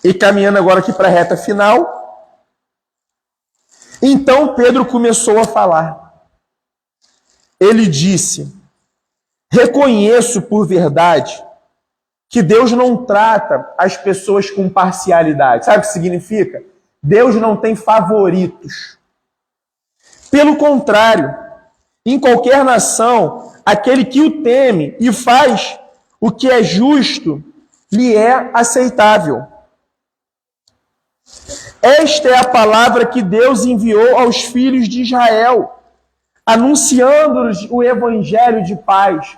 S2: E caminhando agora aqui para a reta final. Então Pedro começou a falar. Ele disse: reconheço por verdade que Deus não trata as pessoas com parcialidade. Sabe o que significa? Deus não tem favoritos. Pelo contrário, em qualquer nação, aquele que o teme e faz o que é justo, lhe é aceitável. Esta é a palavra que Deus enviou aos filhos de Israel, anunciando-lhes o evangelho de paz.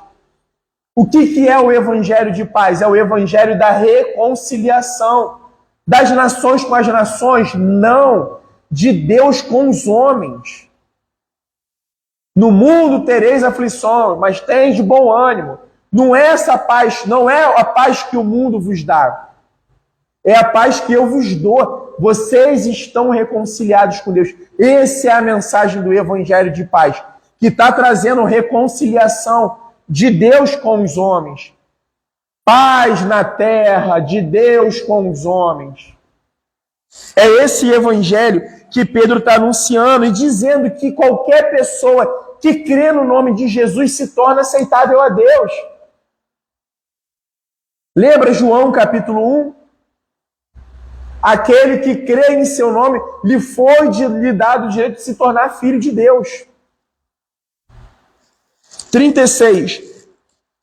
S2: O que é o evangelho de paz? É o evangelho da reconciliação. Das nações com as nações? Não. De Deus com os homens. No mundo tereis aflições, mas tens de bom ânimo. Não é essa paz, não é a paz que o mundo vos dá. É a paz que eu vos dou. Vocês estão reconciliados com Deus. Essa é a mensagem do evangelho de paz, que está trazendo reconciliação de Deus com os homens. Paz na terra, de Deus com os homens. É esse evangelho que Pedro está anunciando e dizendo que qualquer pessoa que crê no nome de Jesus se torna aceitável a Deus. Lembra João capítulo 1? Aquele que crê em seu nome, lhe foi lhe dado o direito de se tornar filho de Deus. 36.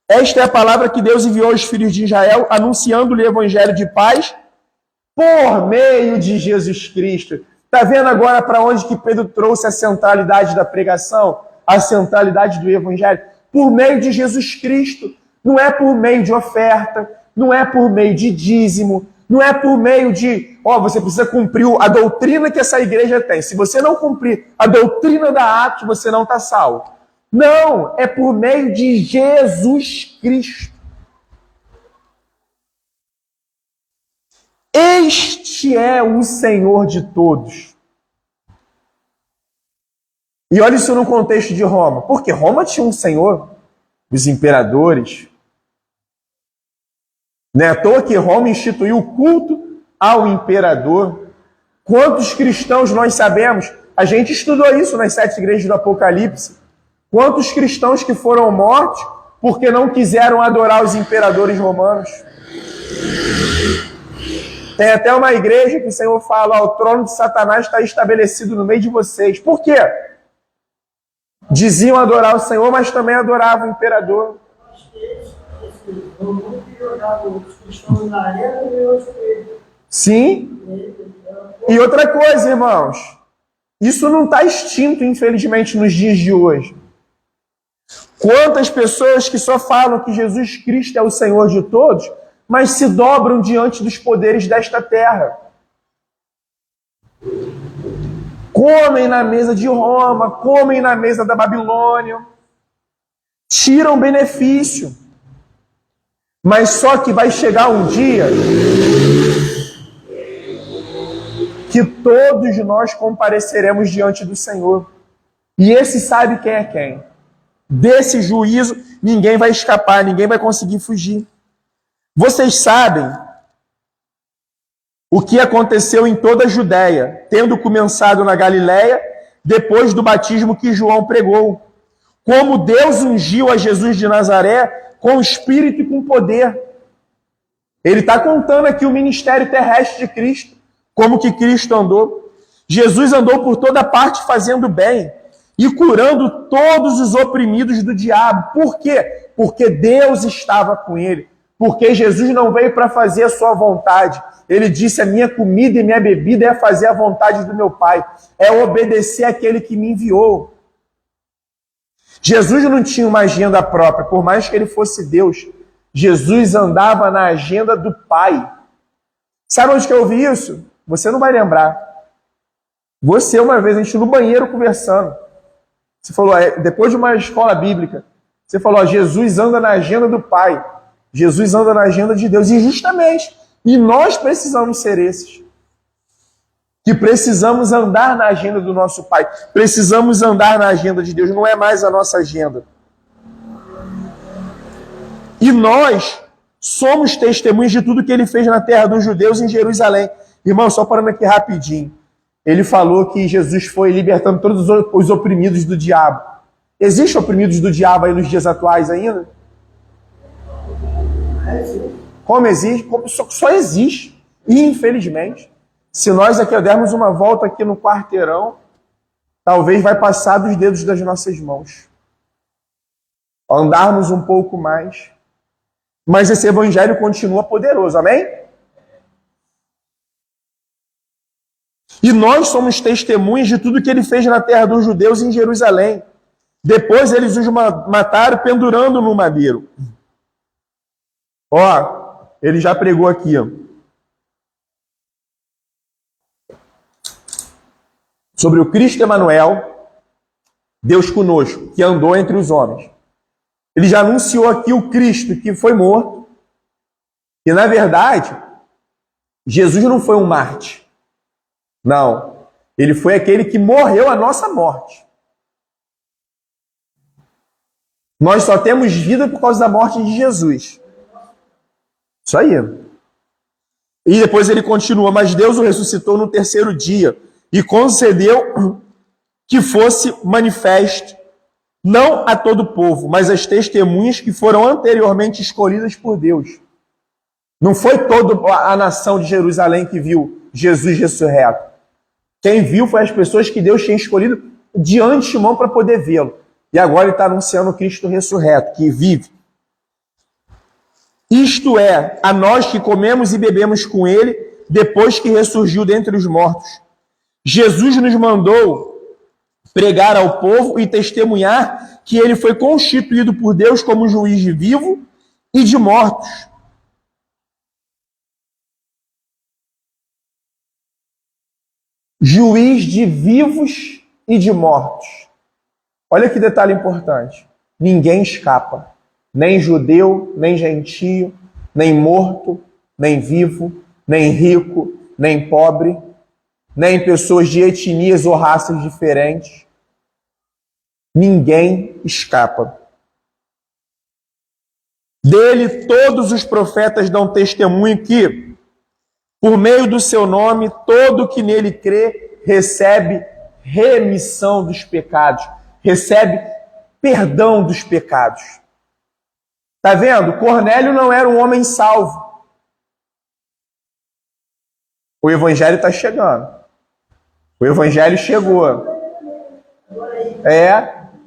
S2: Esta é a palavra que Deus enviou aos filhos de Israel, anunciando-lhe o evangelho de paz por meio de Jesus Cristo. Está vendo agora para onde que Pedro trouxe a centralidade da pregação? A centralidade do evangelho? Por meio de Jesus Cristo. Não é por meio de oferta, não é por meio de dízimo, não é por meio de, você precisa cumprir a doutrina que essa igreja tem. Se você não cumprir a doutrina da Atos, você não está salvo. Não, é por meio de Jesus Cristo. Este é o Senhor de todos. E olha isso no contexto de Roma. Porque Roma tinha um Senhor, os imperadores. Não é à toa que Roma instituiu o culto ao imperador. Quantos cristãos nós sabemos? A gente estudou isso nas 7 igrejas do Apocalipse. Quantos cristãos que foram mortos porque não quiseram adorar os imperadores romanos? Tem até uma igreja que o Senhor fala, o trono de Satanás está estabelecido no meio de vocês. Por quê? Diziam adorar o Senhor, mas também adoravam o imperador. Sim. E outra coisa, irmãos, isso não está extinto, infelizmente, nos dias de hoje. Quantas pessoas que só falam que Jesus Cristo é o Senhor de todos, mas se dobram diante dos poderes desta terra. Comem na mesa de Roma, comem na mesa da Babilônia, tiram benefício. Mas só que vai chegar um dia que todos nós compareceremos diante do Senhor. E esse sabe quem é quem. Desse juízo, ninguém vai escapar, ninguém vai conseguir fugir. Vocês sabem o que aconteceu em toda a Judéia, tendo começado na Galiléia, depois do batismo que João pregou. Como Deus ungiu a Jesus de Nazaré com espírito e com poder. Ele está contando aqui o ministério terrestre de Cristo, como que Cristo andou. Jesus andou por toda parte fazendo bem e curando todos os oprimidos do diabo. Por quê? Porque Deus estava com ele. Porque Jesus não veio para fazer a sua vontade. Ele disse, a minha comida e minha bebida é fazer a vontade do meu Pai. É obedecer àquele que me enviou. Jesus não tinha uma agenda própria, por mais que ele fosse Deus. Jesus andava na agenda do Pai. Sabe onde que eu ouvi isso? Você não vai lembrar. Você, uma vez, a gente no banheiro conversando. Você falou, depois de uma escola bíblica, você falou, Jesus anda na agenda do Pai. Jesus anda na agenda de Deus. E justamente, e nós precisamos ser esses. Que precisamos andar na agenda do nosso Pai. Precisamos andar na agenda de Deus. Não é mais a nossa agenda. E nós somos testemunhas de tudo que ele fez na terra dos judeus em Jerusalém. Irmão, só parando aqui rapidinho. Ele falou que Jesus foi libertando todos os oprimidos do diabo. Existem oprimidos do diabo aí nos dias atuais ainda? Como existe? Só existe. Infelizmente. Se nós aqui dermos uma volta aqui no quarteirão, talvez vai passar dos dedos das nossas mãos. Andarmos um pouco mais. Mas esse evangelho continua poderoso, amém? E nós somos testemunhas de tudo que ele fez na terra dos judeus em Jerusalém. Depois eles os mataram pendurando no madeiro. Ó, ele já pregou aqui, ó, sobre o Cristo Emanuel, Deus conosco, que andou entre os homens. Ele já anunciou aqui o Cristo que foi morto. E, na verdade, Jesus não foi um Marte. Não. Ele foi aquele que morreu a nossa morte. Nós só temos vida por causa da morte de Jesus. Isso aí. E depois ele continua, mas Deus o ressuscitou no terceiro dia e concedeu que fosse manifesto, não a todo o povo, mas às testemunhas que foram anteriormente escolhidas por Deus. Não foi toda a nação de Jerusalém que viu Jesus ressurreto. Quem viu foi as pessoas que Deus tinha escolhido de antemão para poder vê-lo. E agora ele está anunciando o Cristo ressurreto, que vive. Isto é, a nós que comemos e bebemos com ele, depois que ressurgiu dentre os mortos. Jesus nos mandou pregar ao povo e testemunhar que ele foi constituído por Deus como juiz de vivo e de mortos. Juiz de vivos e de mortos. Olha que detalhe importante. Ninguém escapa. Nem judeu, nem gentio, nem morto, nem vivo, nem rico, nem pobre, nem pessoas de etnias ou raças diferentes. Ninguém escapa. Dele todos os profetas dão testemunho que, por meio do seu nome, todo que nele crê recebe remissão dos pecados, recebe perdão dos pecados. Está vendo? Cornélio não era um homem salvo. O evangelho está chegando. O evangelho chegou.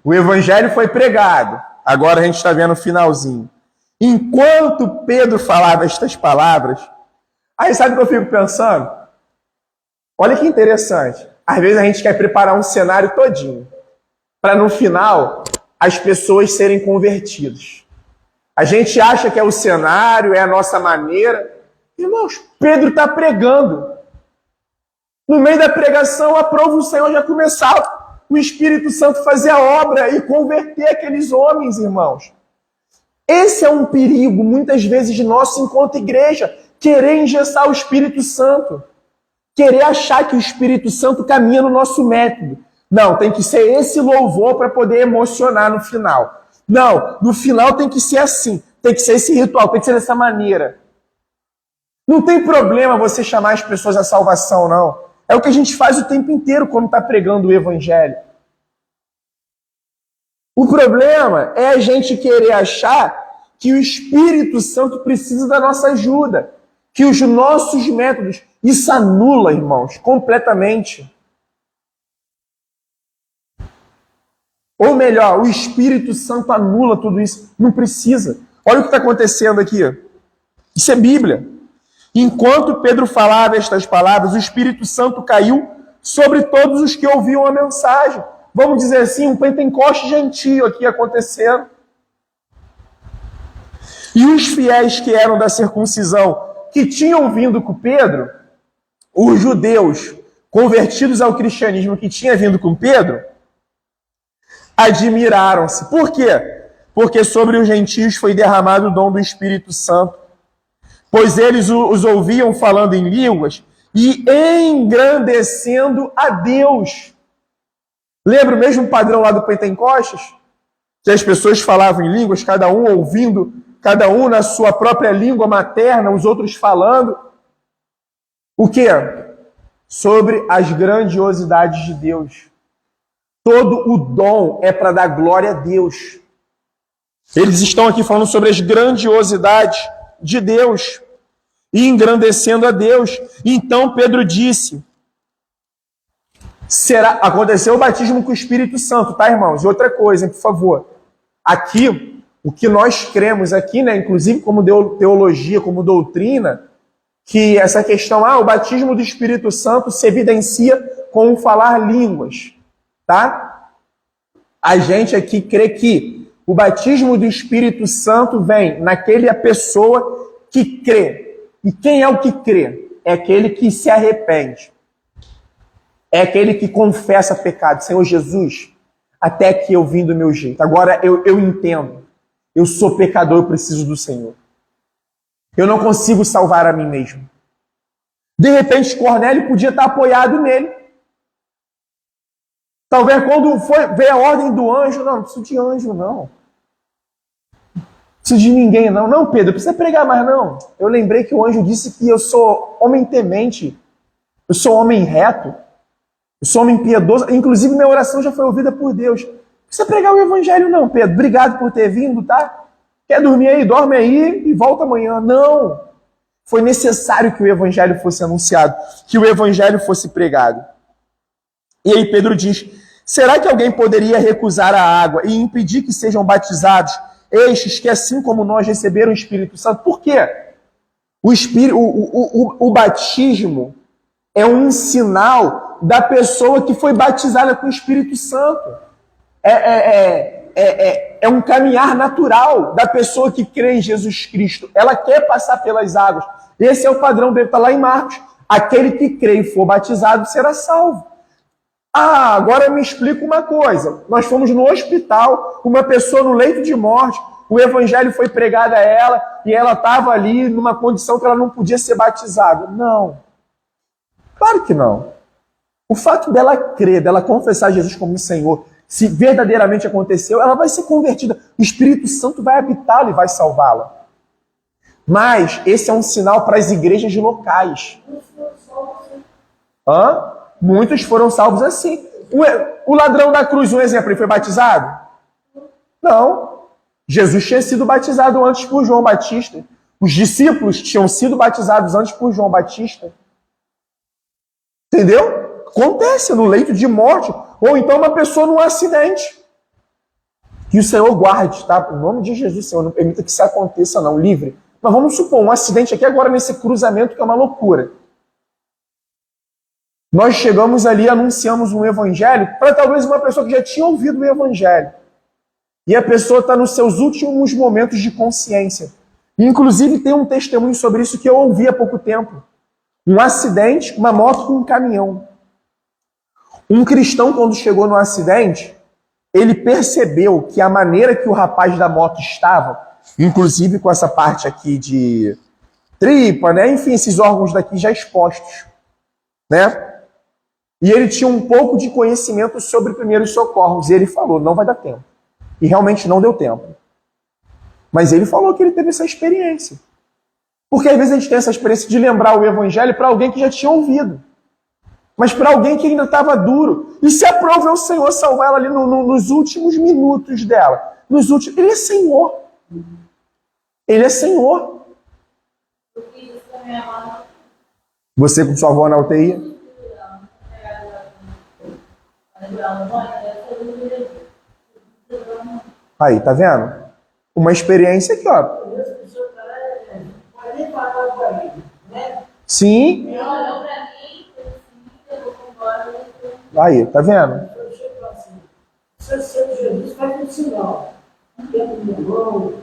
S2: O evangelho foi pregado. Agora a gente está vendo o finalzinho. Enquanto Pedro falava estas palavras, aí sabe o que eu fico pensando? Olha que interessante. Às vezes a gente quer preparar um cenário todinho para no final as pessoas serem convertidas. A gente acha que é o cenário, é a nossa maneira. Irmãos, Pedro está pregando. No meio da pregação, aprova o Senhor já começar o Espírito Santo fazer a obra e converter aqueles homens, irmãos. Esse é um perigo, muitas vezes, nosso enquanto igreja, querer engessar o Espírito Santo. Querer achar que o Espírito Santo caminha no nosso método. Não, tem que ser esse louvor para poder emocionar no final. Não, no final tem que ser assim. Tem que ser esse ritual, tem que ser dessa maneira. Não tem problema você chamar as pessoas à salvação, não. É o que a gente faz o tempo inteiro quando está pregando o Evangelho. O problema é a gente querer achar que o Espírito Santo precisa da nossa ajuda. Que os nossos métodos... Isso anula, irmãos, completamente. Ou melhor, o Espírito Santo anula tudo isso. Não precisa. Olha o que está acontecendo aqui. Isso é Bíblia. Enquanto Pedro falava estas palavras, o Espírito Santo caiu sobre todos os que ouviam a mensagem. Vamos dizer assim, um Pentecoste gentio aqui acontecendo. E os fiéis que eram da circuncisão, que tinham vindo com Pedro, os judeus convertidos ao cristianismo que tinha vindo com Pedro, admiraram-se. Por quê? Porque sobre os gentios foi derramado o dom do Espírito Santo, pois eles os ouviam falando em línguas e engrandecendo a Deus. Lembra o mesmo padrão lá do Pentecostes? Que as pessoas falavam em línguas, cada um ouvindo, cada um na sua própria língua materna, os outros falando. O quê? Sobre as grandiosidades de Deus. Todo o dom é para dar glória a Deus. Eles estão aqui falando sobre as grandiosidades de Deus e engrandecendo a Deus. Então Pedro disse: aconteceu o batismo com o Espírito Santo, tá, irmãos? E outra coisa, por favor. Aqui, o que nós cremos aqui, né, inclusive como teologia, como doutrina, que essa questão, o batismo do Espírito Santo se evidencia com o falar línguas, tá? A gente aqui crê que O batismo do Espírito Santo vem naquela pessoa que crê. E quem é o que crê? É aquele que se arrepende. É aquele que confessa pecado. Senhor Jesus, até que eu vim do meu jeito. Agora eu entendo. Eu sou pecador, eu preciso do Senhor. Eu não consigo salvar a mim mesmo. De repente, Cornélio podia estar apoiado nele. Talvez quando veio a ordem do anjo, não preciso de anjo, não. Não preciso de ninguém, não. Não, Pedro, precisa pregar mais, não. Eu lembrei que o anjo disse que eu sou homem temente. Eu sou homem reto. Eu sou homem piedoso. Inclusive, minha oração já foi ouvida por Deus. Não precisa pregar o evangelho, não, Pedro. Obrigado por ter vindo, tá? Quer dormir aí? Dorme aí e volta amanhã. Não. Foi necessário que o evangelho fosse anunciado, que o evangelho fosse pregado. E aí Pedro diz, será que alguém poderia recusar a água e impedir que sejam batizados estes que, assim como nós, receberam o Espírito Santo? Por quê? O batismo é um sinal da pessoa que foi batizada com o Espírito Santo. É um caminhar natural da pessoa que crê em Jesus Cristo. Ela quer passar pelas águas. Esse é o padrão dele, está lá em Marcos. Aquele que crê e for batizado será salvo. Ah, agora me explica uma coisa. Nós fomos no hospital, uma pessoa no leito de morte, o evangelho foi pregado a ela e ela estava ali numa condição que ela não podia ser batizada. Não. Claro que não. O fato dela crer, dela confessar Jesus como Senhor, se verdadeiramente aconteceu, ela vai ser convertida. O Espírito Santo vai habitá-la e vai salvá-la. Mas esse é um sinal para as igrejas locais. Muitos foram salvos assim. O ladrão da cruz, um exemplo, ele foi batizado? Não. Jesus tinha sido batizado antes por João Batista. Os discípulos tinham sido batizados antes por João Batista. Entendeu? Acontece no leito de morte. Ou então uma pessoa num acidente. Que o Senhor guarde, tá? Em nome de Jesus, Senhor, não permita que isso aconteça, não. Livre. Mas vamos supor, um acidente aqui agora nesse cruzamento que é uma loucura. Nós chegamos ali e anunciamos um evangelho para talvez uma pessoa que já tinha ouvido o evangelho. E a pessoa está nos seus últimos momentos de consciência. Inclusive tem um testemunho sobre isso que eu ouvi há pouco tempo. Um acidente, uma moto com um caminhão. Um cristão, quando chegou no acidente, ele percebeu que a maneira que o rapaz da moto estava, inclusive com essa parte aqui de tripa, né? Enfim, esses órgãos daqui já expostos, né? E ele tinha um pouco de conhecimento sobre primeiros socorros. E ele falou, não vai dar tempo. E realmente não deu tempo. Mas ele falou que ele teve essa experiência. Porque às vezes a gente tem essa experiência de lembrar o evangelho para alguém que já tinha ouvido. Mas para alguém que ainda estava duro. E se aprove ao Senhor salvar ela ali nos últimos minutos dela. Ele é Senhor. Ele é Senhor. Você com sua avó na UTI? Aí, tá vendo? Uma experiência aqui, ó. Sim. Aí, tá vendo?
S3: Jesus faz um sinal. Dentro do mão,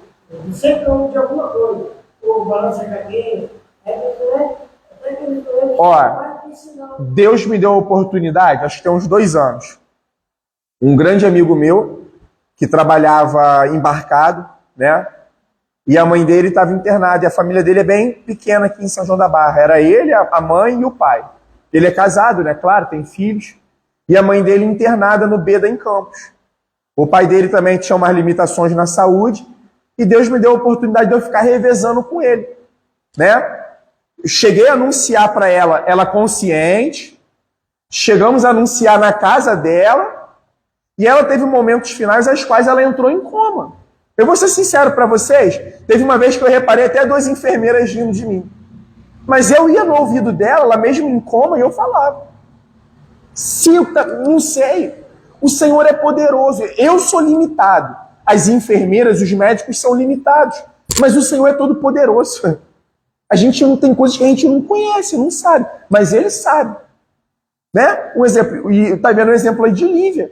S3: sempre de alguma coisa. Ou balança a cadeira.
S2: Ó, Deus me deu a oportunidade, acho que tem uns 2 anos. Um grande amigo meu, que trabalhava embarcado, né? E a mãe dele estava internada, e a família dele é bem pequena aqui em São João da Barra. Era ele, a mãe e o pai. Ele é casado, né? Claro, tem filhos. E a mãe dele internada no Beda, em Campos. O pai dele também tinha umas limitações na saúde, e Deus me deu a oportunidade de eu ficar revezando com ele, né? Cheguei a anunciar para ela consciente, chegamos a anunciar na casa dela, e ela teve momentos finais às quais ela entrou em coma. Eu vou ser sincero para vocês, teve uma vez que eu reparei até 2 enfermeiras rindo de mim. Mas eu ia no ouvido dela, ela mesmo em coma, e eu falava. Não sei, o Senhor é poderoso, eu sou limitado. As enfermeiras, os médicos são limitados, mas o Senhor é todo poderoso. A gente não tem coisas que a gente não conhece, não sabe, mas Ele sabe. Né? Um exemplo, e está vendo um exemplo aí de Lívia.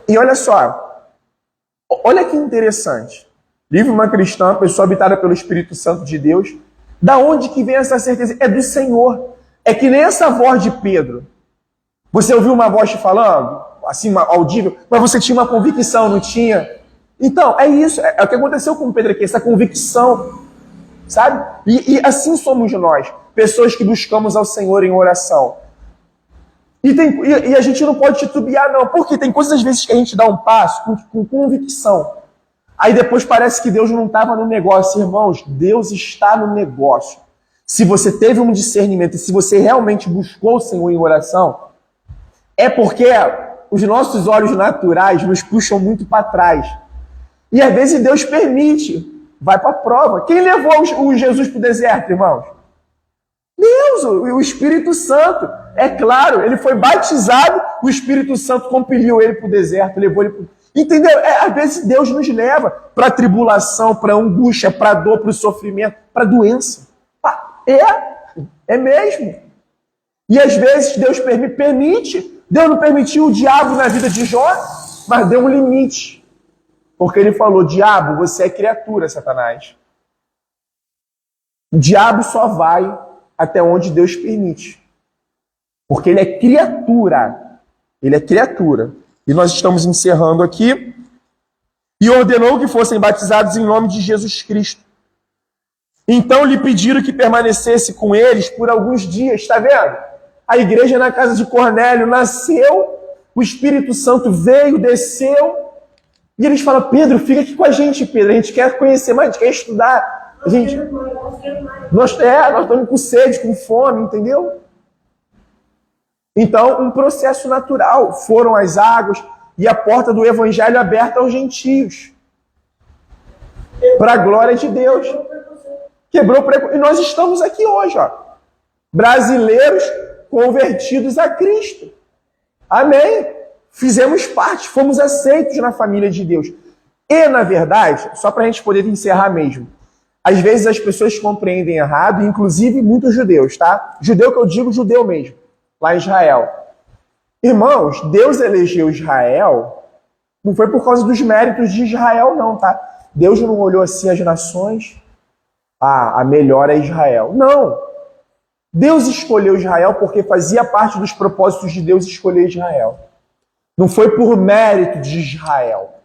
S2: E olha só, olha que interessante. Vive uma cristã, pessoa habitada pelo Espírito Santo de Deus. Da onde que vem essa certeza? É do Senhor. É que nem essa voz de Pedro. Você ouviu uma voz te falando, assim, audível, mas você tinha uma convicção, não tinha? Então, é isso. É o que aconteceu com Pedro aqui, essa convicção. Sabe? E assim somos nós. Pessoas que buscamos ao Senhor em oração. E a gente não pode titubear, não. Porque tem coisas, às vezes, que a gente dá um passo com convicção. Aí depois parece que Deus não estava no negócio. Irmãos, Deus está no negócio. Se você teve um discernimento e se você realmente buscou o Senhor em oração, é porque os nossos olhos naturais nos puxam muito para trás. E às vezes Deus permite, vai para a prova. Quem levou o Jesus para o deserto, irmãos? Deus, o Espírito Santo. É claro, ele foi batizado, o Espírito Santo compeliu ele para o deserto, levou ele para... Entendeu? Às vezes Deus nos leva para a tribulação, para a angústia, para a dor, para o sofrimento, para a doença. É mesmo. E às vezes Deus permite. Deus não permitiu o diabo na vida de Jó, mas deu um limite. Porque ele falou, diabo, você é criatura, Satanás. O diabo só vai até onde Deus permite. Porque ele é criatura. Ele é criatura. E nós estamos encerrando aqui. E ordenou que fossem batizados em nome de Jesus Cristo. Então lhe pediram que permanecesse com eles por alguns dias. Está vendo? A igreja na casa de Cornélio nasceu, o Espírito Santo veio, desceu, e eles falam, Pedro, fica aqui com a gente, Pedro, a gente quer conhecer mais, a gente quer estudar. Nós estamos com sede, com fome, entendeu? Então, um processo natural. Foram as águas e a porta do evangelho aberta aos gentios. Para a glória de Deus. Quebrou o preconceito. E nós estamos aqui hoje, ó. Brasileiros convertidos a Cristo. Amém? Fizemos parte, fomos aceitos na família de Deus. E, na verdade, só para a gente poder encerrar mesmo, às vezes as pessoas compreendem errado, inclusive muitos judeus, tá? Judeu que eu digo judeu mesmo, lá em Israel. Irmãos, Deus elegeu Israel, não foi por causa dos méritos de Israel, não, tá? Deus não olhou assim as nações, a melhor é Israel. Não! Deus escolheu Israel porque fazia parte dos propósitos de Deus escolher Israel. Não foi por mérito de Israel.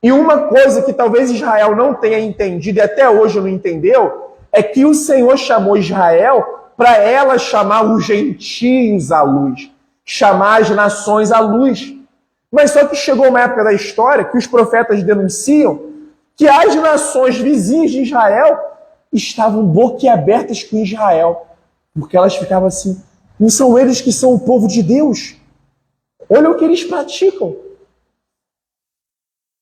S2: E uma coisa que talvez Israel não tenha entendido, e até hoje não entendeu, é que o Senhor chamou Israel para ela chamar os gentios à luz, chamar as nações à luz. Mas só que chegou uma época da história que os profetas denunciam que as nações vizinhas de Israel estavam boquiabertas com Israel. Porque elas ficavam assim, não são eles que são o povo de Deus? Olha o que eles praticam.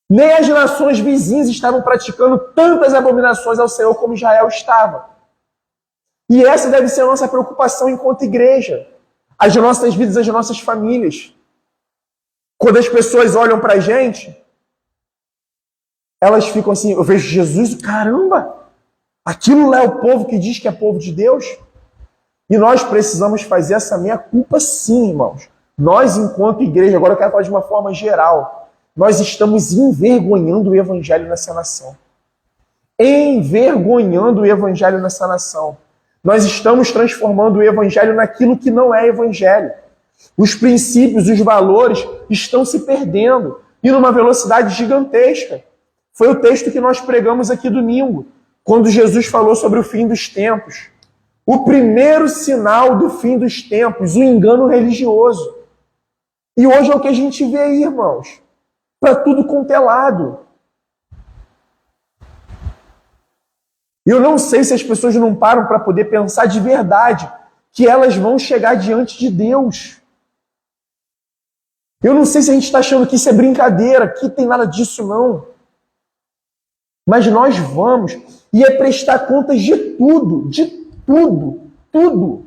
S2: Nem as nações vizinhas estavam praticando tantas abominações ao Senhor como Israel estava. E essa deve ser a nossa preocupação enquanto igreja. As nossas vidas, as nossas famílias. Quando as pessoas olham para a gente, elas ficam assim, eu vejo Jesus, caramba, aquilo lá é o povo que diz que é povo de Deus? E nós precisamos fazer essa meia-culpa sim, irmãos. Nós, enquanto igreja, agora eu quero falar de uma forma geral, nós estamos envergonhando o evangelho nessa nação. Envergonhando o evangelho nessa nação. Nós estamos transformando o evangelho naquilo que não é evangelho. Os princípios, os valores estão se perdendo e numa velocidade gigantesca. Foi o texto que nós pregamos aqui domingo, quando Jesus falou sobre o fim dos tempos. O primeiro sinal do fim dos tempos, o engano religioso. E hoje é o que a gente vê aí, irmãos. Para tudo quanto é lado. Eu não sei se as pessoas não param para poder pensar de verdade que elas vão chegar diante de Deus. Eu não sei se a gente está achando que isso é brincadeira, que tem nada disso não. Mas nós vamos, e é prestar contas de tudo, tudo.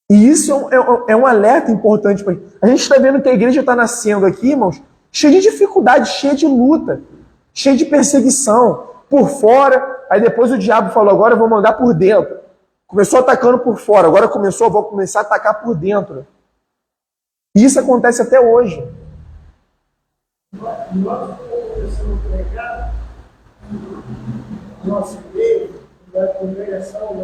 S2: E isso é um alerta importante para a gente. A gente está vendo que a igreja está nascendo aqui, irmãos, cheia de dificuldade, cheia de luta, cheia de perseguição. Por fora, aí depois o diabo falou, agora eu vou mandar por dentro. Começou atacando por fora, agora vou começar a atacar por dentro. Isso acontece até hoje.
S3: Nós começamos a pregar, nossa igreja, da congregação,